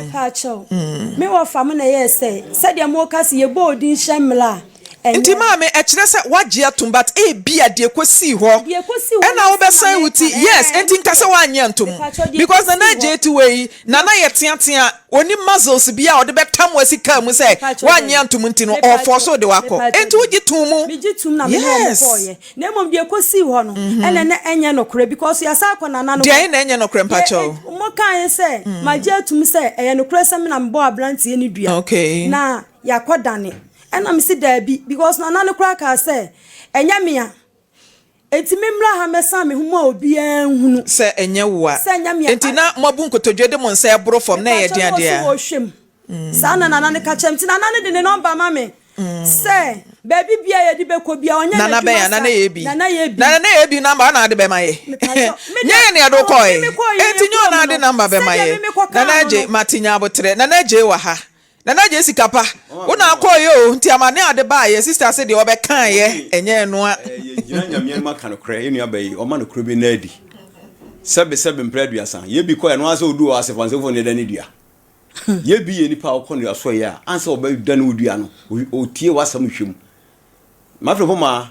me wo fam na ye se de mo kasi ye bo odin hwemla enti maame ekire se wagye atum but bia de kosi ho ena wo besan wuti yes enti nkase wanya ntum because na je ti wei na yeteatea oni muscles bia wo de betam wasika mu se wanya ntum enti no ofo so de wako enti wugi tumu bigi tum na me no koye na mom de kosi ho no ene na enye no kure because ya sa akona na no de na enye no kure mpacho mo kan se magye atum se eye no kure se me na mbo abrantie ni dua okay na yakodane ena me si dabi because na no kura ka say enya mea enti memra ha mesa me huma obi anhunu se enye wo a enti na mobu nkotodwe de mo nsa ebro fom na ye dia dia sa na ne ka chem ti na ne de ne number ma me se baby bia ye di be ko bia onye na be na ye bi number na de be ma ye nye ne do ko ye enti nyo na de number be ma ye na je matinya abotre na je wa ha na je sikapa una akoyo nti amane ade ba ye sister say de obekan ye enye no a yina nyamye ma kan kra ye nua bayi o ma no kro bi na adi sebe mpredua san ye bi ko ye no ase odu asefansefo ne da ne dua ye bi ye nipa o kono aso ye a ansa oba da ne odua no o tie wasam hwem Maame Frimpomaa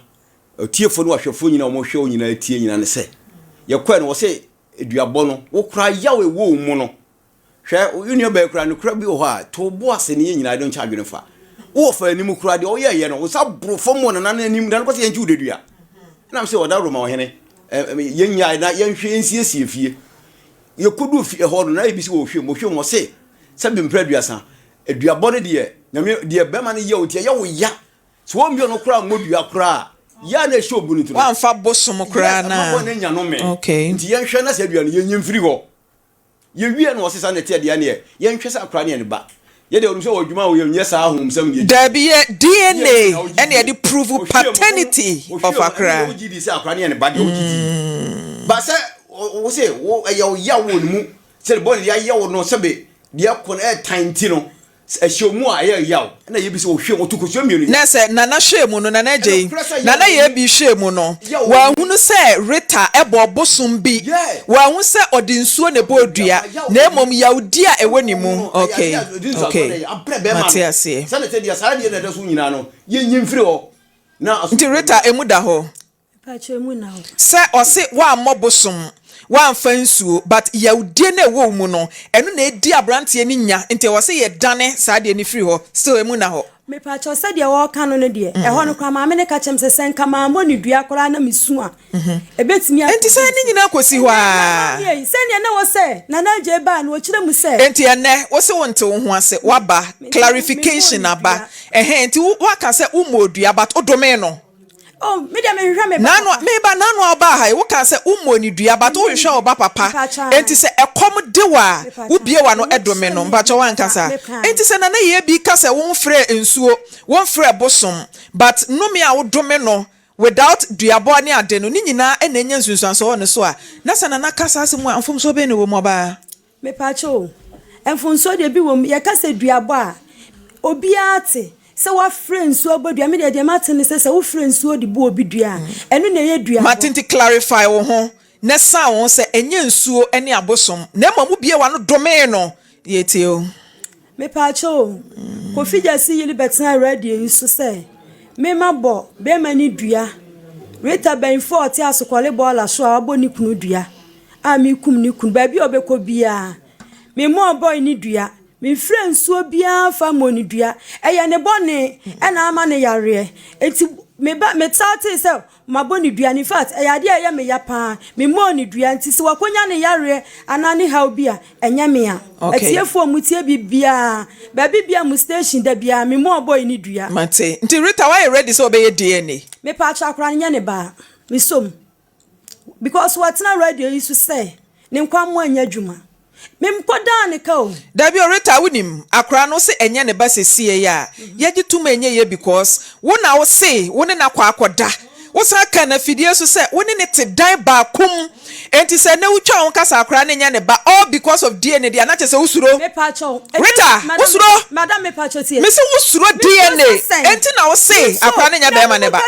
tie fo no ahwefo nyina o mo hwe o nyina tie nyina ne se ye ko no wo se eduabo no wo kra yawe wo mu no hwe uni ba kra no kra bi o ha to bo ase ne nyina don cha adwene fa wo fa anim kra de o ye no wo sa brofo mo na anim dan ko se yenchi udedua na am se oda roma o hene yenya na yenhwe ensiesie fie ye kodu fie ho no na e bi se wo hwe mo se sabi mpredua san eduabo ne de nyame de be ma ne ye o tie ye wo ya so wo mbio no kra modua kra ya na ehwe obunu tu wan fa bosom kra na okay nti yenhwe na se adua no yenyim firi ho ye wie no osesa ne tie de ne yenhwe sa kra ne ne ba ye de onu so odwuma wo yenye sa ahomsam ye da bi DNA and ye prove paternity of akra wo gidi se akra ne ne ba de wo gidi ba se wo se wo ya wo mu se bo ne ya wo no sebe de akon tanti no ehyomu a ya na ye bi se wo hwe otuko so mienu na se nana hwe mu no nana je nana ye bi hwe mu no wa hunu se Rita ebo bosom bi wa hu se odinsuo ne bodua na emom yaudi a ewoni mu okay Matiase sanete dia sa dia na da so nyina no ye nyimfiri ho na nti Rita emuda ho pa che emu na ho se ose wa mobosom wan fansuo but yaudie na ewo mu no eno na edi abrante ni nya nti wo se ye dane saa de ni free ho still emu na ho me pa cho se de wo ka no ne de ho no kwa maame ne ka chem se sen kama mo ni dua kora na misu a ebetimi a nti se ni nyina kosi ho a se ne na wo se na je ba na wo kire mu se nti ene wo se wonte wo ho ase waba clarification aba nti wo ka se umodua but odome no oh me dem hwehwe me ba nanu me ba nanu oba hai wo kan se umoni dua but wo hwehwe oba papa enti se ekom dewa wo bie wa no edome no mba cho wan kasa enti se na ye bi kasa wo mfre ensuo wo mfre bosom but no me a wo dome no without duabo ani ade no ni nyina enenye nsunsuanso wo ne so a na sana na kasa se mu amfom so be ne wo mo ba me pa cho enfunso de bi wo ye kasa duabo a obi ate se wa friends so obodua me de matene se wo friends so de bo obi dua enu na ye dua matenti clarify wo ho na sa wo se enye nsuo ene abosom na mamu bie wa no dome no yete o me pa cho ko fija si yili betina radio yusu se me mabo be mani dua Rita ben 40 asokole bola so abo ni kunu dua a mi kum ni kun ba bi obekọ bia me mo boy ni dua me friends so bia fa moni dua eya ne bone e na ama ne yare enti me ba me tati se maboni dua in fact eya de eya me ya pa me moni dua enti se wakonya ne yare anani how bia enya me a etiefo mutie bibia ba bibia mu station da bia me mo boy ni dua mate nti Rita why you ready so obey DNA me pa cha kra nya ne ba me som because what na radio is to say ne nkwa mo anya dwuma memkoda ne ka o da bi Rita wunim akra no se enye ne ba sesie ya ye gituma enye ye because wo na wo se wo ne na kwa akoda wo sa ka na fidie so se wo ne ne te dan ba kum enti se ne wutwa won kasa akra ne nya ne ba all because of DNA dia na che se usuro me pa cho Rita usuro madam me pa cho tie me se usuro DNA enti na wo se akra ne nya ba ma ne ba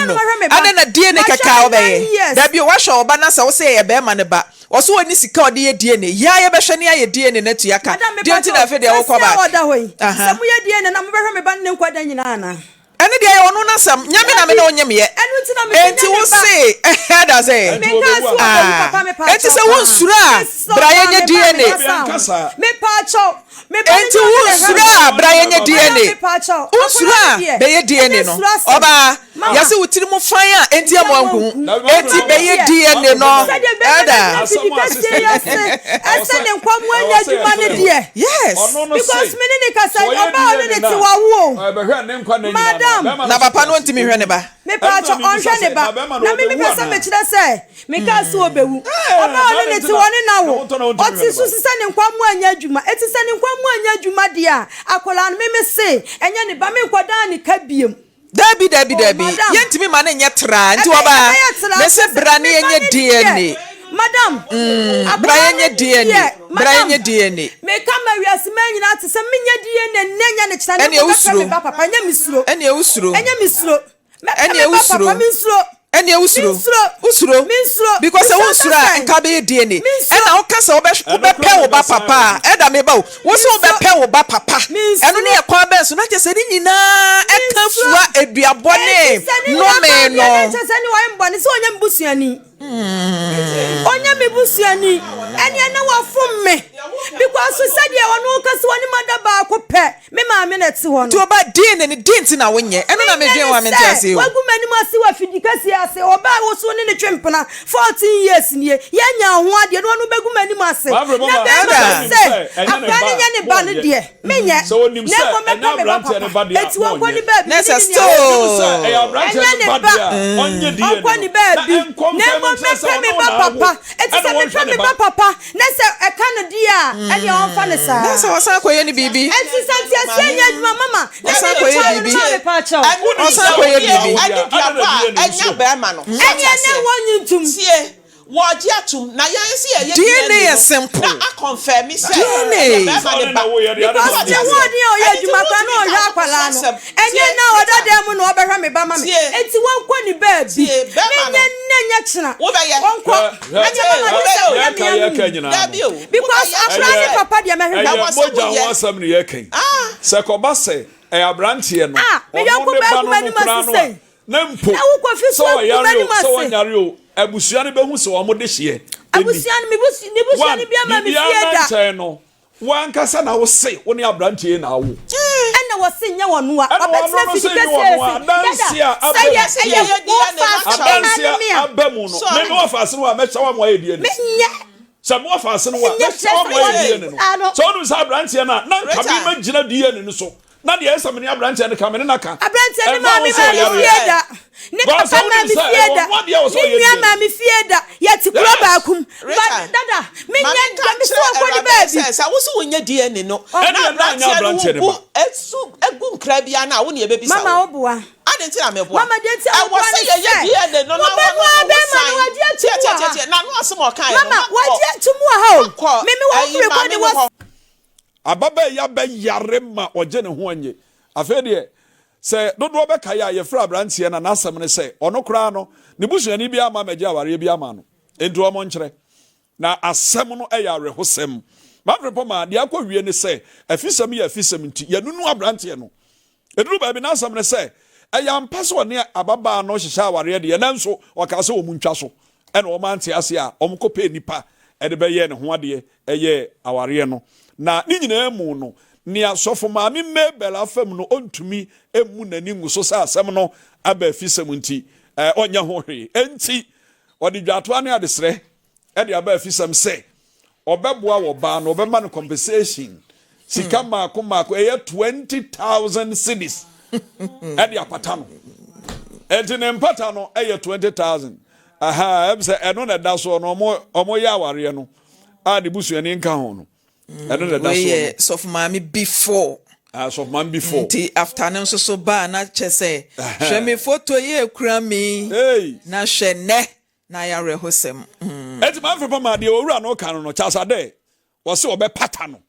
no ade na DNA kaka obe da bi wo hwa oba na se wo se ye ba ma ne ba oso woni sika ode ye DNA ya ye behwe ne ye DNA na tuaka de enti na fe de wo kwa ba se mu ye DNA na mu behwe me ba ne nkwada nyina na ene de ye ono na sam nyame na me na onyem ye enti wo se da say enti se won sura bra ye nye DNA me pa cho me pa enti wo sura bra ye nye DNA wo sura be ye DNA no oba ya se wutiri mu fan a enti amonku enti beye DNA no elder asa ne nkwamu anya adwuma ne de yes because me ne kasa oba ne ti wawo madam na papa no ntimi hwe ne ba me pa cho onhwe ne ba na me pesa me kire se me ka se obewu oba ne ti woni na wo oti su se ne nkwamu anya adwuma eti se ne nkwamu anya adwuma de a akola no me se enya ne ba me nkwadan ne ka biem Debbie yentimi ma ne nye tra nti oba me se bra ne nye DNA madam bra nye DNA me kama wiase ma nyina te se menye DNA nenya ne kyita ne me papa nya misuro ene usuro ene usuro usuro because e usura nka be DNA ena o kasa obepɛ wo ba papa eda me ba wo so obepɛ wo ba papa eno ne ekwa be so na je se ni nyina eka fua eduabone no me no je se ni wa mbone se onya mbusuani onya mibusuani ene na wa fom me because said ye wonu kasa woni madaba ko pɛ me ma me na ti ho no to ba DNA ni dinti na wonye eno na me dwen wa me ntase o wagu mani ma si wa fidikasi ase oba wo so ne twempena 14 years nie yenya ho ade no no begu mani ma se na be ma se afani nya ne ba ne de menye na ko me pa me papa eti wo ko ni ba bi na se store e abranche ne ba dia onye die ko ni ba bi na ko me pa me ba papa eti se me pa me ba papa na se e ka no dia ene on fa ne sa na se wasan koye ni bibi eti se ti ase nya mama na wasan koye bibi wasan koye bibi anya ba ma no ene wonyintum tie woji atum na yan si ye DNA is simple na confirm me say DNA because the word ye adwuma kwa no hwa akwala no enye na oda dem no obehwa me ba ma me enti won kwa ni ba bi menye nya kyena wonko because afrani papa dia me hwa was moja wasam ne yekan se ko ba se e abrantie no me yanko ba kuma ni masise nempo so yare o abusuan be hu se wo mo de hye abusuan mi busuan bia ma mi fie da no wan kasa na wo se wo ne abrantie na wo na wo se nya wonu a obetina fidikase abamu no me no afase no a me chawa mo ayedie ni se mo afase no a me chawa mo ayedie ni no so no sa abrantie na nka bi magina die ni so na de esa me ne abrantie ne ka me na ka abrantie ne ma mi fie da ne papa ma mi fie da ni nua ma mi fie da yeti kuro ba kum dada me nya mi so ko ni baby sa wo so wonya DNA no na abrantie no esu egu nkra bia na wo ne be bi sa mama oboa adenti na meboa mama denti a wo say ye DNA no na na no asem o kan mama waje tumu ha me wo fure ko ni wo ababa ya be yare ma oje ne ho anye afede se dodo be kai ye fra abrantie na nasem ne se ono kra no ne busuani bia ma meje aware bia ma no endu omo nkyere na asem no ya rehosem Maame Frimpomaa de akwa wie ne se afisem ya afisem nti ya nunu abrantie no eduru ba bi nasem ne se ya mpaso ne ababa no hyehya aware de na nso waka se omuntwa so ene o mante ase a omkope nipa ede be ye ne ho ade eye aware no na ni nyina mu no ni asofo maame mebel afam no ontumi emu nani nguso sa asem no aba afisem nti onya ho hwe enti odi dwato ane adesre ede aba afisem se obeboa wo ba no obema no compensation sika mako eye 20,000 cedis ede apata no enti ne mpata no eye 20,000 ebse eno na da so no omo ya aware no a de busuani nka ho no eno na da so we sof mami before sof mami before nti afternoon so ba na chese hwe me photo ye kura mi na hwe ne na ya rehosem enti Maame Frimpomaa de owura no kan no chasa de wo se obe pata no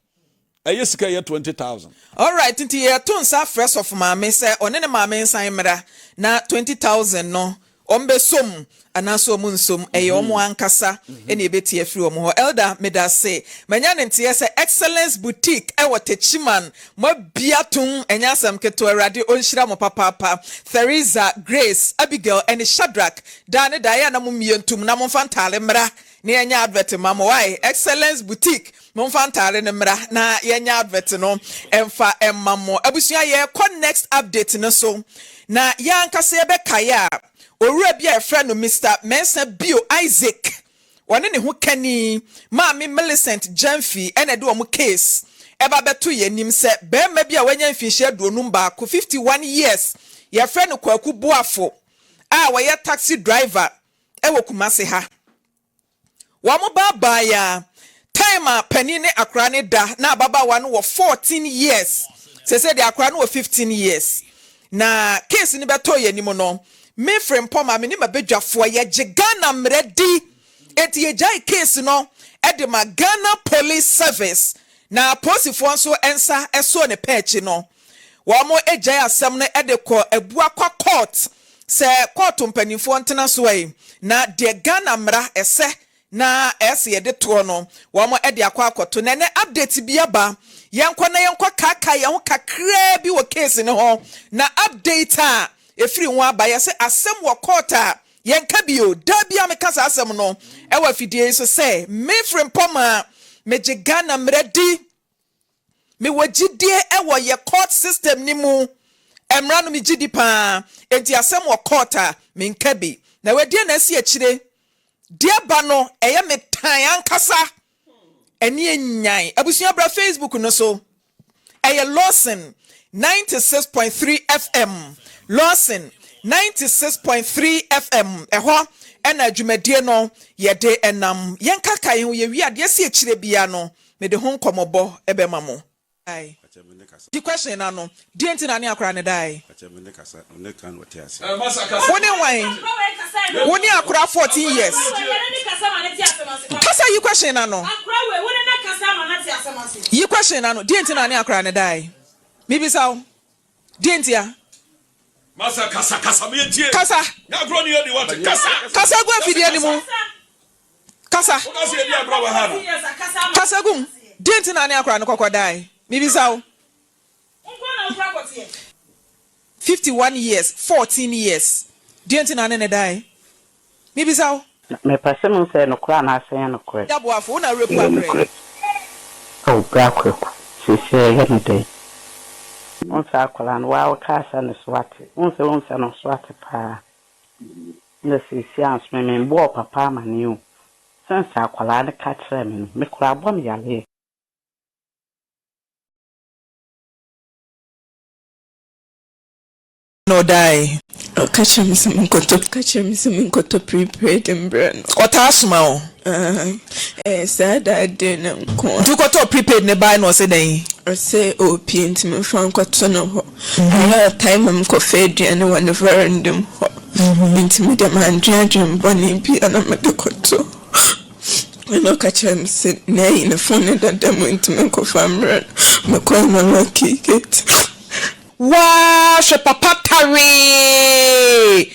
eye sika ye 20,000 all right nti ye to nsa fresh of mami se one ne mami nsan mra na 20,000 no ombe som anaso omunsom eye omo ankasa ene ebeti afiri omo ho elder medase manya ne ntie se excellence boutique e wotechiman mo biatum enya asam keto awrade onhira mo papa Theresa Grace Abigail ene Shadrack dane dae na mo mientum na mo fantale mra ne enya advert mamo why excellence boutique momfa ntare ne mra na yenya advert no emfa emmamo abusua ye next update no so na yankase be kaya owura bia efra no Mr. Mensa Bio Isaac wone ne ho kani Maame Millicent Jamfi ene de omo case eba beto ye nim se be ma bia wanya mfinhye aduonum ba ko 51 years ye frɛ no Kwaku Boafo a wo ye taxi driver ewo Kumase ha wa mo ba ya time pani ne akra ne da na baba wa no 14 years se de akra no 15 years na case ni beto ye nim no Maame Frimpomaa me ni mabedwafo ye Ghana mredi eti ye jai case no e de ma Ghana Police Service na posifo nso ensa eso ne pechi no wa mo ejai asem no e de ko ebua kwa court se court mpanifo ntena so yi na de Ghana mra ese na ese ye de to no wa mo e de akwa akoto na ne update bi aba yenkwa na yenkwa kaka ye ho kakra bi wo case ne ho na update a efiri ho aba ye se asem wo court a yenka bio da bia me kasa asem no e wa fidie so se Maame Frimpomaa meje Ghana mredi me wagidie e wo ye court system ni mu emra no me gidi pa enti asem wo court a me nka bi na wadie na asi akire dia ba no eye me tan ankasa eni enyan abusua bra Facebook no so eye Lawson 96.3 FM Lawson 96.3 FM eho ena adwumadie no yede enam yenka kai ho ye wi ade si akire bia no me de ho nkomobo ebe mamo ai the question na no die ntina ne akora ne dai woni wan woni akora 14 years kasa you question na no you question na no die ntina ne akora ne dai mi bi saw die ntia Masa kasa me tie. Kasa. Na gro ni yedi what kasa. Kasa gu afidie ni mu. Kasa. Oga se bia bra wa ha no. Kasa gu. Dent na ne akora ne kokodai. Mi bi saw. 51 years, 14 years. Dent na ne dai. Mi bi saw. Me pese mo se no kura na asen no kura. Ya boafo una repu akure. Oh, bra kweku. Se ye no dey. Unsa akwala no wa kasa no swate unsa no swate pa na sisi ansme me mbo papa mane o sensa akwala ne ka kire me kura bo me yale No die catch me some koto prepared and burn otasuma o said I didn't come you got to prepared ne buy no say den or say oh paint me from koto no time am ko fed and one referendum into me the man judging bonny be and I'm the koto I know catch him sit nay in the phone that them into me ko family me ko na lucky get wa she papa tare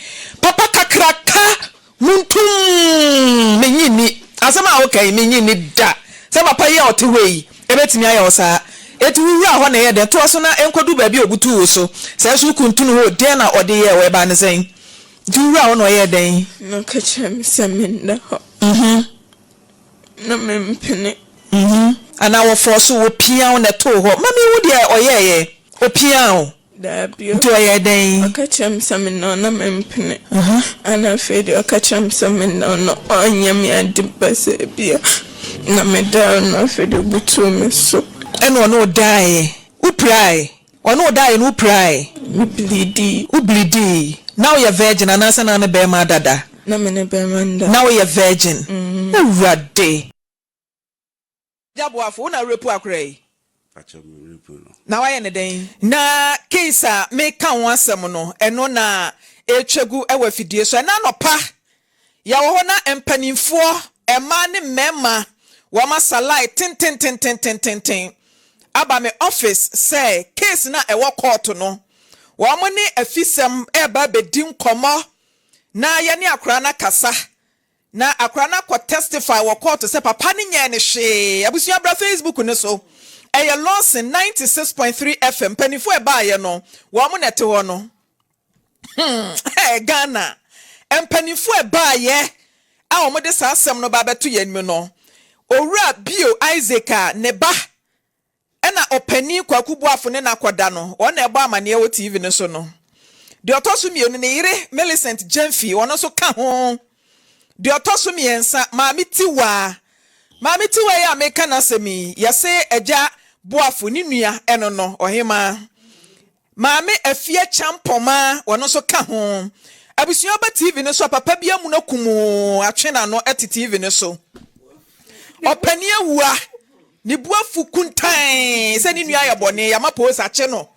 papa kakraka muntum menyini asema okay menyini da se papa ye otewei ebetimi aye osa etu wura ho na ye de to so na enkodu ba bi obutu wo so se so kuntunu ho de na ode ye we ba ne sen du wura ho no ye den no catch him seminda ho no mempene ana wo force wo pia na to ho mami wo de oyeye opia da bio to ye den catch him seminda no mempene ana fed catch him seminda no onyam ya dibase bia na me da no fed butu me so eno no die u pray ono die no pray me bleedy now you virgin anasa na be ma dada na me ne be manda now you virgin ewade jaboafo na repu akrai na waye ne den na case me kan wasem no eno na etwegu ewa fidie so na nopa ya wo na empanimfo ema ne mema wa masalai tin aba me office say case na ewo court no wa mo ne Afisem eba bedim komo na ye ne akra na kasa na akra na ko testify wo court say papa ne nya ne hwe abusua bra Facebook ne so eye Lawson 96.3 FM penifo eba ye no wa mo nete ho no Ghana empanifo eba ye a wo mo de sa asem no ba beto ye nmi no owura bio Isaac a ne ba ena opani kwakubu afune na kwada no ona eba amane wo TV ne so no de otoso mienu ne yire Millicent Jemfi ono so ka ho de otoso miensa Maame Tiwa ya meka na semi yase eja boafo ni nua eno no ohema Maame Afie Champoma ono so ka ho abusua ba TV ne so papa bia mu na kumu atwena no et TV ne so opani awua ni buafu kuntan se ni nua ya bone ya maposa che no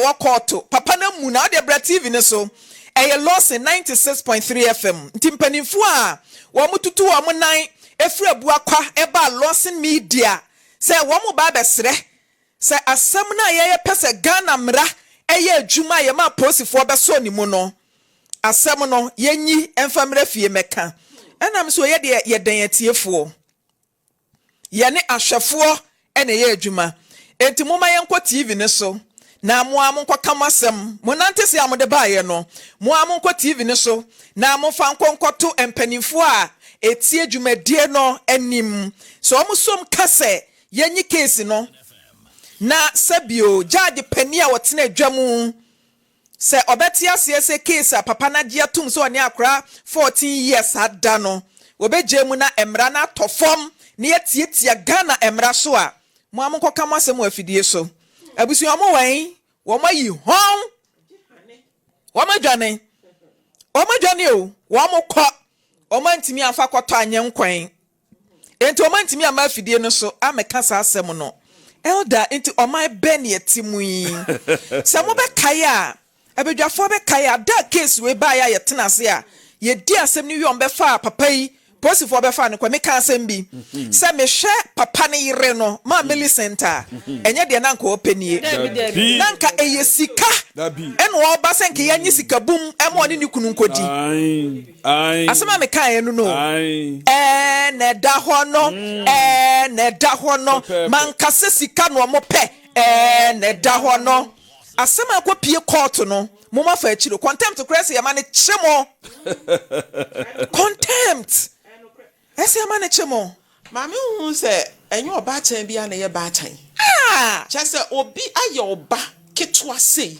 wa court papa na mu na de bra TV ne so eye Lawson 96.3 FM ntimpanimfu a wo mututu wo mo nan efri abua kwa eba Lawson media se wo mo ba besre se asem na ye pese Ghana mra eye adwuma ye ma posifo beso ni mu no asem no yenyi emfamra fie meka enam so ye de ye dan atiefo ye ne ahwefo ene ye adwuma enti mo ma ye nko TV ne so na mo amko kamasem mo nante se amode baaye no mo amko TV ne so na mo fa nkonkoto empanimfo a etie adwumadie no anim so mo som kase yenyi case no na sabio judge pani a wotena adwamu se obeti ase case a papa na gia tum so ne akra 14 years ada no obeje mu na emra na tofom ne yetietia Ghana emra so a mo amko kamasem afidie so abusu omo wan wo mayi hon wo madwane o wo mo kọ o mantimi afa kọtọ anyenkwan enti o mantimi ama afidie no so ameka sa asem no elder enti o mai ben yetimui se mo be kaya abedwafo be kaya da case we ba ya yetena se a ye di asem ni wi on be fa papa yi posifo be fa ne kwa meka asem bi se me hwe papa ne yire no ma Millicent enye de na nka openie na nka eyesika eno oba se nka yanyi sika bum emo ne kunu nkodi asema meka ye no ne da ho no manka se sika no mo pe ne da ho no asema akopie court no mo ma fa achiro contempt crazy ya ma ne chemo contempt ese ama ne chemo Maame hu se enyo oba chan bia na ye ba chan chese obi aye oba ketwa sei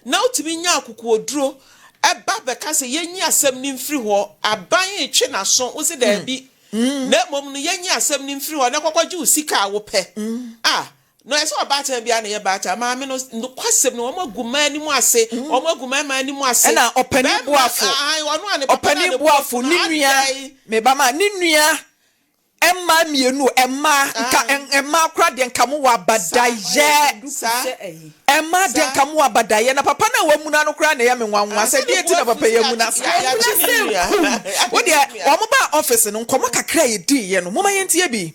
na otimi nya akuku oduro eba beka se yenyi asem ni mfiri ho aban etwe na so wo se da bi na mom no yenyi asem ni mfiri ho na kokwaje usika wo pe no ese oba chan bia na ye ba chan maame no kwasem no omo aguma ni mu ase omo aguma ma ni mu ase na opani buafo ni nua me ba ma ni nua emma mienu emma kra de nkamu wa badaye emma de nkamu wa badaye na papa na wamu na no kra na ye me nwanwa se de ti na papa ye mu na wo de o mo ba office no nkomo kakra ye di ye no mo ma ye ntie bi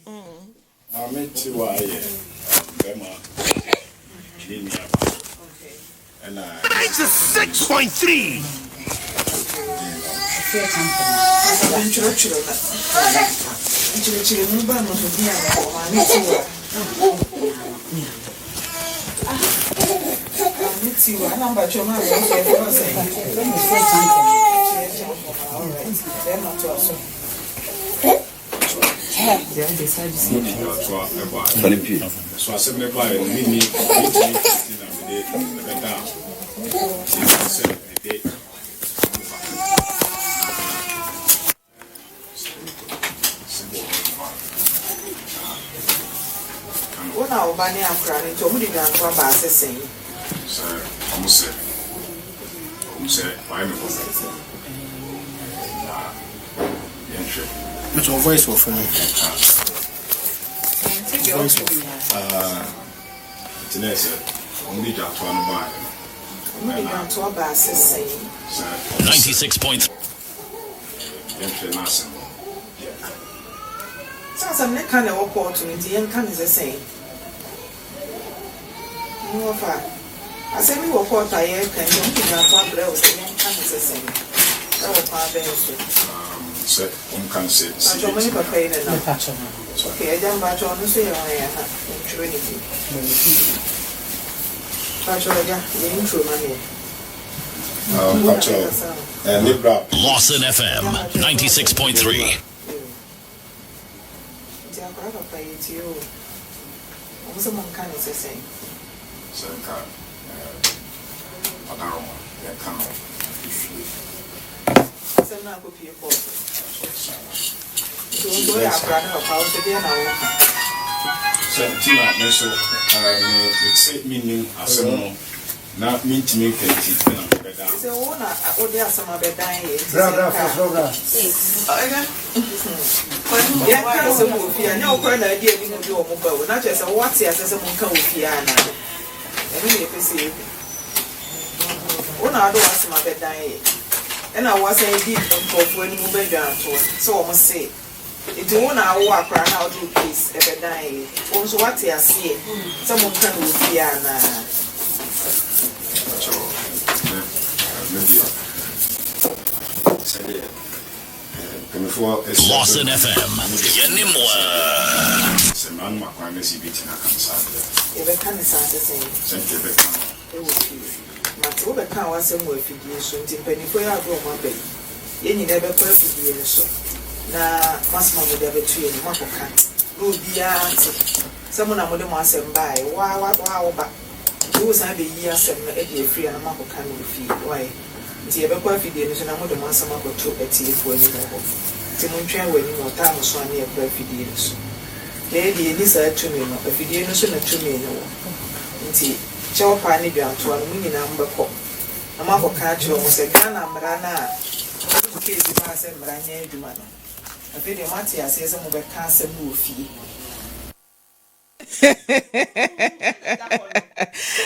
ameti wa ye bema ni and 96.3 Chile mba no dia ko Mitiwa namba choma wa for say so I said me buy me Ona obani akra ni to mudi dan kwa ba asesen so almost why me was What's your voice for me? Tinese mudi dan to no ba mudi dan to ba asesen 96.3 Sasa ne kana wo court ni die nka ne sesen no fa asemi wo court aye kan yo mudi dan to abra o se nka ne sesen e wo pa be so can say so many papa in na okay jam ba cho no so yo ya ha ntwe ni ti ba cho ya ye intro ma ne Lawson FM 96.3 Nti akora papa yeti o. Omo se mon kan se sen. So ka Adaro ya kan no. Se na ko pie ko. So ya akora papa o se dia na wo. So tina me so me say meaning asem na mintimi kenti na beda. Se wo na o dia asama bedan ye. Bra. Oga. Ya kan se mo fi anya o kwa na dia bi no bi o mo ba wo na che se what ya se mo kan o fi ana. Emi ye pese. O na do asama bedan ye. E na wo say di nkofo ani mo bedwa ato. Se wo mo se iti wo na wo akra na o do peace e bedan ye. O so what ya se se mo kan o fi ana. Lawson FM. Yenimwa. Seman makwane sibiti na kansa. Ebe kan sanse sen. Sente be kan. E wo fi. Mate wo be kan wasem wo afidie so nti panifo ya do mo abai. Ye nyina be kwa afidie ne so. Na masma mo de betu ye mo akoka. No bia ati. Se mo na mo de mo asem bai. Wa ba. Wo san be yi asem na e de free na mo akoka no fi. Why? Nti ebe kwa afidie ne so na mo de mo asem akoto ati efo ani ho. Nti mo ntwen wani mo ta mo so na e kwa afidie ne so. Lady ni sa tumi no afidie no so na tumi no. Nti chewo pa ni bianto no mu nyina mbekọ. Na ma ka chiro mo se Ghana mra na o ke zi ba se mra nya aduma no. Afidie mate ase se mo be ka se mu ofie.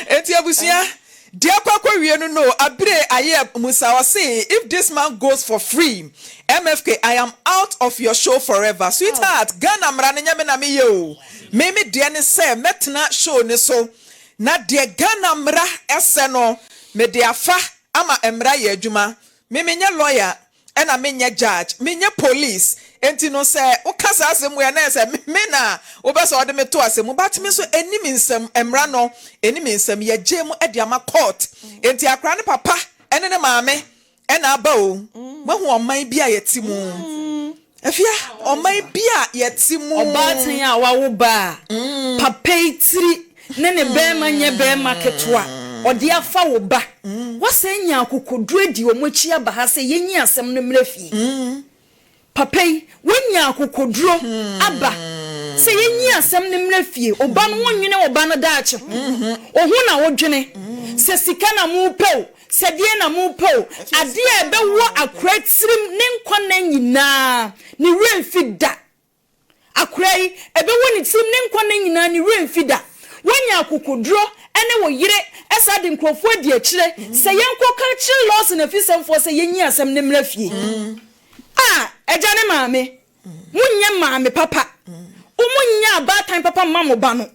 Enti abusia dia kwakwa wie no abre aye musa was say if this man goes for free MFK I am out of your show forever sweetheart Ghana mra na nyame na me yo me de ne say metna show ne so na de Ghana mra ese no me de afa ama emra ye adwuma me nya lawyer ena me nya judge me nya police enti no say o kasa asem we na say me na o be so de me to asem but me so enim nsem emra no enim nsem ye gem e ama court enti akra ne papa ene ne maame ena aba o mahu oman bia yetimu afia oman bia yetimu obaten a wawo ba papa itiri ne bema nye bema ketwa odi afa wo ba wase nya akokodru edi omochi aba ha se yenyi asem no mrafie papa wonya akokodru aba se yenyi asem no mrafie oba no wonwene oba no daache ohu na wodwene se sika na mu pew se die na mu pew ade e be wo akwatirim ne nkwa na nyina ni remfida akrai ebe wo ni tim ne nkwa na nyina ni remfida wonya akokodru ene wo yire esa de nkrofo di akire se yenko ka kire Lawson Afisem fo se yenyi asem ne mrafie eja ne maame munye maame papa umunya abatan papa mamo ba no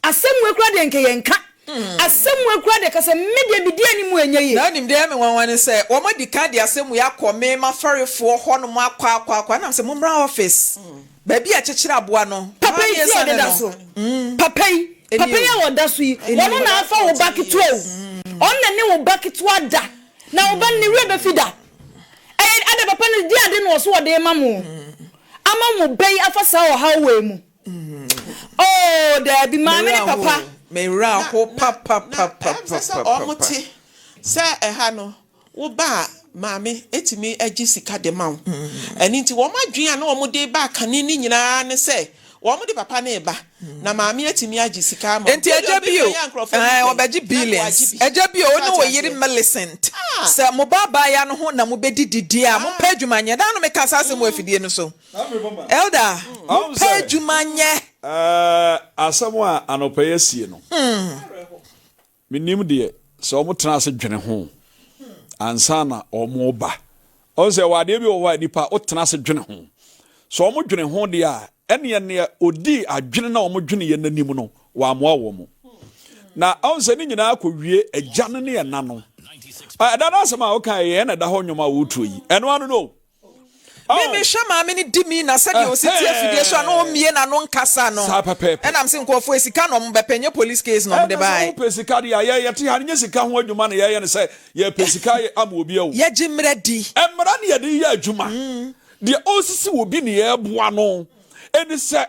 asem we kura de nke yenka asem we kura de kase media bidi ani mu enye na nim de me wanwan se wo madi ka de asem ya kome ma farefo ho no akwa na se mumra office ba bi a chechira aboa no papa yi se de da so papa ya woda so yi wono na afa wo baketo on na ne wo baketo ada na wo ban ni rebe fida ade papa no di ade no so wode mamu amamu bei afasa o hawe mu oh da bi maame papa me ra ho papa omuti se ha no wo ba maame etimi agi sika de mawo eni nti wo madwen na wo mo de ba kane ni nyina ne se wo mo de papa na eba na maame etimi agi sika ma enti ajabio obaji billions ajabio no wo yiri Millicent se mo baba ya no ho na mo bedididi a mo padwumanye da no me kasa ase mo afidie no so elder mo padwumanye asamo a anopaye sie no minim de se o mo tena se dwene ho ansana o mo ba o se wade bi o wa nipa o tena se dwene ho so o mo dwene ho de a ene ne odi adwene na o mo dwene ye nanim no wa mo awo mo na o se ni nyina akɔwie agya ne ne na no da na asema o kan ye na da ho nwoma wo tuo yi eno anu no me hwa maame ni di mi na sɛ de o siti afidie so na o mie na no nkasa no ɛnam se nkɔfo esika no mbepenye police case no de bai o pesika de ye te ha nye sika ho adwuma na ye ne sɛ ye pesika ama obi awu ye gimredi emra ne ye de ye adwuma de osisi obi ne ye boa no eni se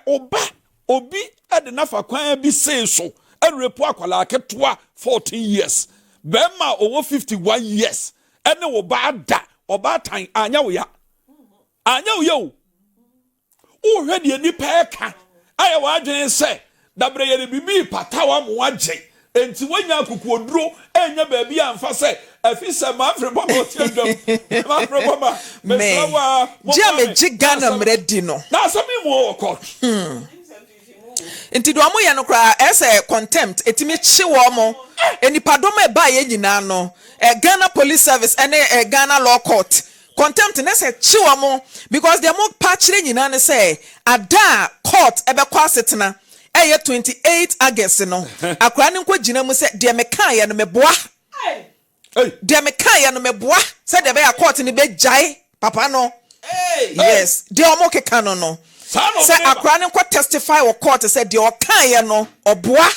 obi ade nafa kwan bi say so and repo akwala ketoa 14 years bema owo 51 years ene wo ba da oba tan anya wo ya o hwe de nipa eka aye wa adwen se dabre ye bibi patawa mo agye enti wanya akukuoduro enya baabi amfa se Afisem Maame Frimpomaa Korankye Maame Frimpomaa mesawa me jigana mredi no na asami mo court enti do amoye no kra ese contempt etimi chi wo mo enipadom e ba ye nyina no Ghana Police Service ene Ghana Law Court contempt ne se chi wo mo because they mo patchre nyina ne say ada court ebe kwa setena 28 August no akra ne nko gina mu se de meka ye no meboa de meka ye no meboa se de be ya court ne be jai papa no yes de omo keka no say akra ne nko testify wo court say de o kan ye no oboa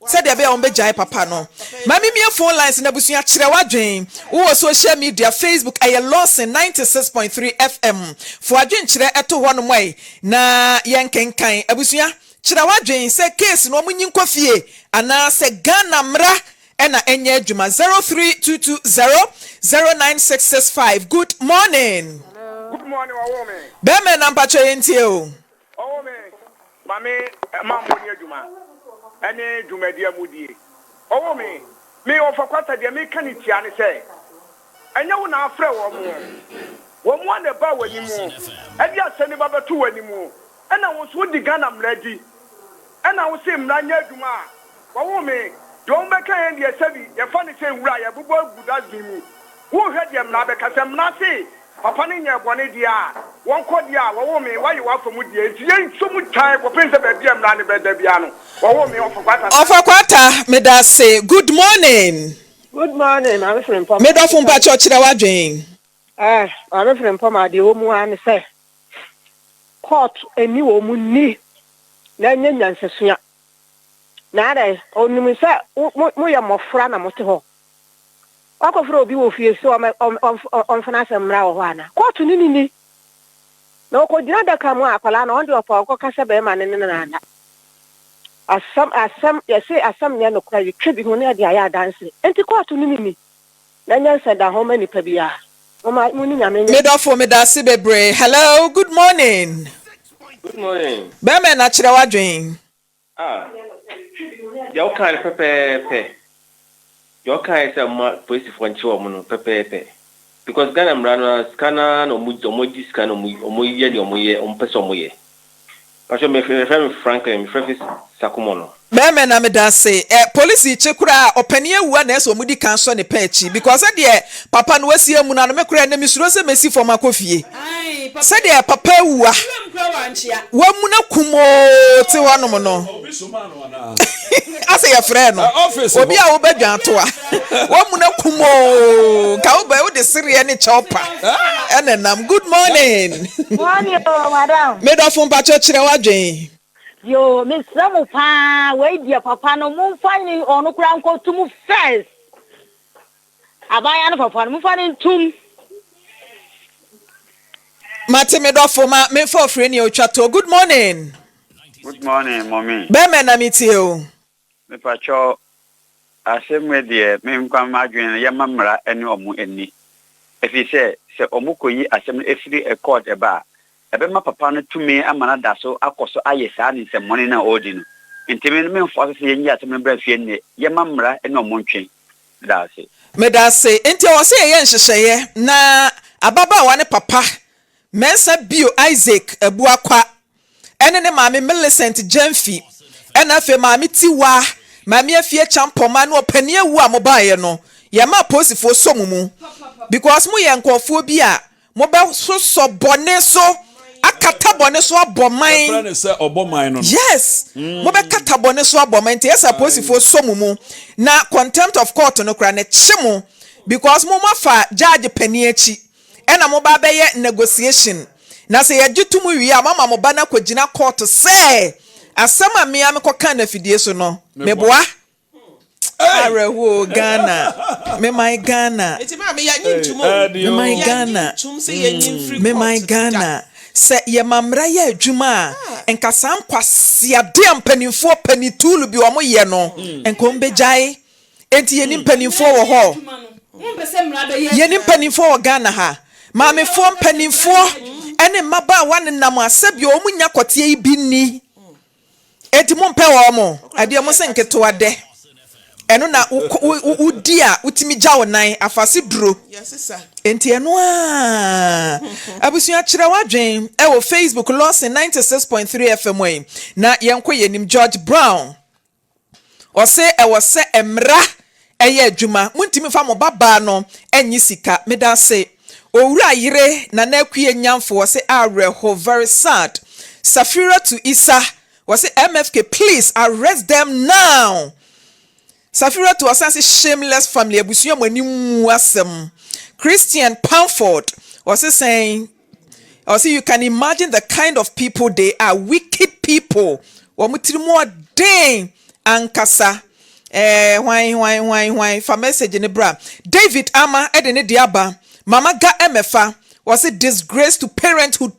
say de be ya be jai papa no mami me phone lines na busua kire wadwen wo social media Facebook Lawson 96.3 FM fo adwen kire eto ho no mai na yenkenkan abusua kire wadwen say case no munyi nkofie ana say Ghana mra ena enye adwuma 0322009665 good morning. Good morning, woman. Beme na mpacho yentie o. Woman, mami mambo ni adwuma. Ene dwumadi amudie. Woman, me ofakwata de me kanitia ne say. Enya wo na afre wo mo. Wo mo na ba wani mu. Edi aseni ba betu wani mu. Ena wo so di Ghana mradi. Ena wo se mranya adwuma. Woman, don't make any sebi. Ye funny say wura ye bubo gudas bi mu. Wo hwe de mra be kasem na say. Papa ni nya bone dia won ko dia wo me why you want from dia nti yen so mu tan ko pense be bia mra ne be da bia no wo me ofakwata me da say good morning Maame Frimpomaa me da fun pa church na wadwen Maame Frimpomaa de wo mu an say court eni wo mu ni na nya nyansesua na dai onum say mo ya mofra na mote ho akofro obi wo fie so on finance mra wo ana court ni na ko dina da kamu akwala na onde opa ko kasa be ma ne na asam yesi asam ne no kra yitwe bi ho ne ade aya dance enti court ni na nyansa da ho mani pa bia mo ni nyame me do for me da se bebre hello good morning be me na kire wadwen ya kan pepe your kind of police for Chiwamono, Pepe. Because Ghana Mrana, Scana, no Muji scan, or Moye, or Moye, on Pesomoye. Pastor, my friend Franklin, Francis Sakumono. Beme na me da say police chekura openie wu na eso mudi kanso ne pechi because de papa no wasie mu na no mekura na misuro se mesi for makofie se de papa wuwa wa mu na kumo ti wonom no ase ya frɛ no obi a wo badwan to a wa mu na kumo ka wo ba wo de sire ne chopa enenam good morning madam me do fun pa chekire wadwen yo Miss Samu pa we dia papa no mu fani onu kura nko tum first abaya no papa no mu fani tum mate me do for ma me for free ni otwato good morning mommy be me na metie o me pacho asem de me nkwa madwen ye mamra ene omu eni efi se omu koyi asem efiri e court eba ebe ma papa no tumi amana da so akoso aye saa ni semone na odi no ntimi me mfo se ye nyi asem bra fie ne ye mamra ene omu ntwen da se me da se enti o se ye nhyehyeye na ababa wa ne papa mensa bio Isaac ebuakwa ene ne maame Millicent Jamfi ena fe maame Tiwa maame afie champoma na opani ewu a mobaye no ye ma posifo so mumu because mu ye nkofo bi a mo ba so bone so akata bone so aboman yes mo be kata bone so aboman nti yes posifo so mumu na contempt of court no kra ne chimo because mo mafa judge pani achi ena mo ba be ye negotiation na se ye gitumu wi a mama mo ba na kwagina court say asama me am koka na fidie so no meboa arewo Ghana me my Ghana eti ma me ya nyintumo me my Ghana nyintum se ya nyimfri me my Ghana sɛ yɛ mamra yɛ adwuma a nka saa nkwasiade a mpanimfoɔ panitulu bi wɔn yɛ no nka wɔn bɛgyae enti yɛ ni mpanimfoɔ wɔ hɔ yɛ ni mpanimfoɔ wɔ Ghana ha maamefoɔ mpanimfoɔ ɛne mmabaawa ne nam asɛbi wɔn nya kɔteɛ yi bi ni enti mo mpɛ wɔn adeɛ mo sɛ nketewa dɛ ɛno na wodi a wotimi gya wo nan afase duro enti ɛno a abusua kyerɛ wadwen ɛwɔ Facebook Lawson 96.3 FM yi na yɛnkɔ yɛnim George Brown ɔsɛ ɛwɔ sɛ emra ɛyɛ adwuma muntimi fa mo baba no enyi sika meda se owura yire na na akue nyamfo ɔsɛ areho very sad Safira to Isa ɔsɛ MFK please arrest them now. Safira to Asansi shameless family abusua mani mu asem. Christian Pamford was saying you can imagine the kind of people they are, wicked people. Wamutirimu dang ankasa why for message in the bra. David Ama edene diaba mama ga MFA was a disgrace to parenthood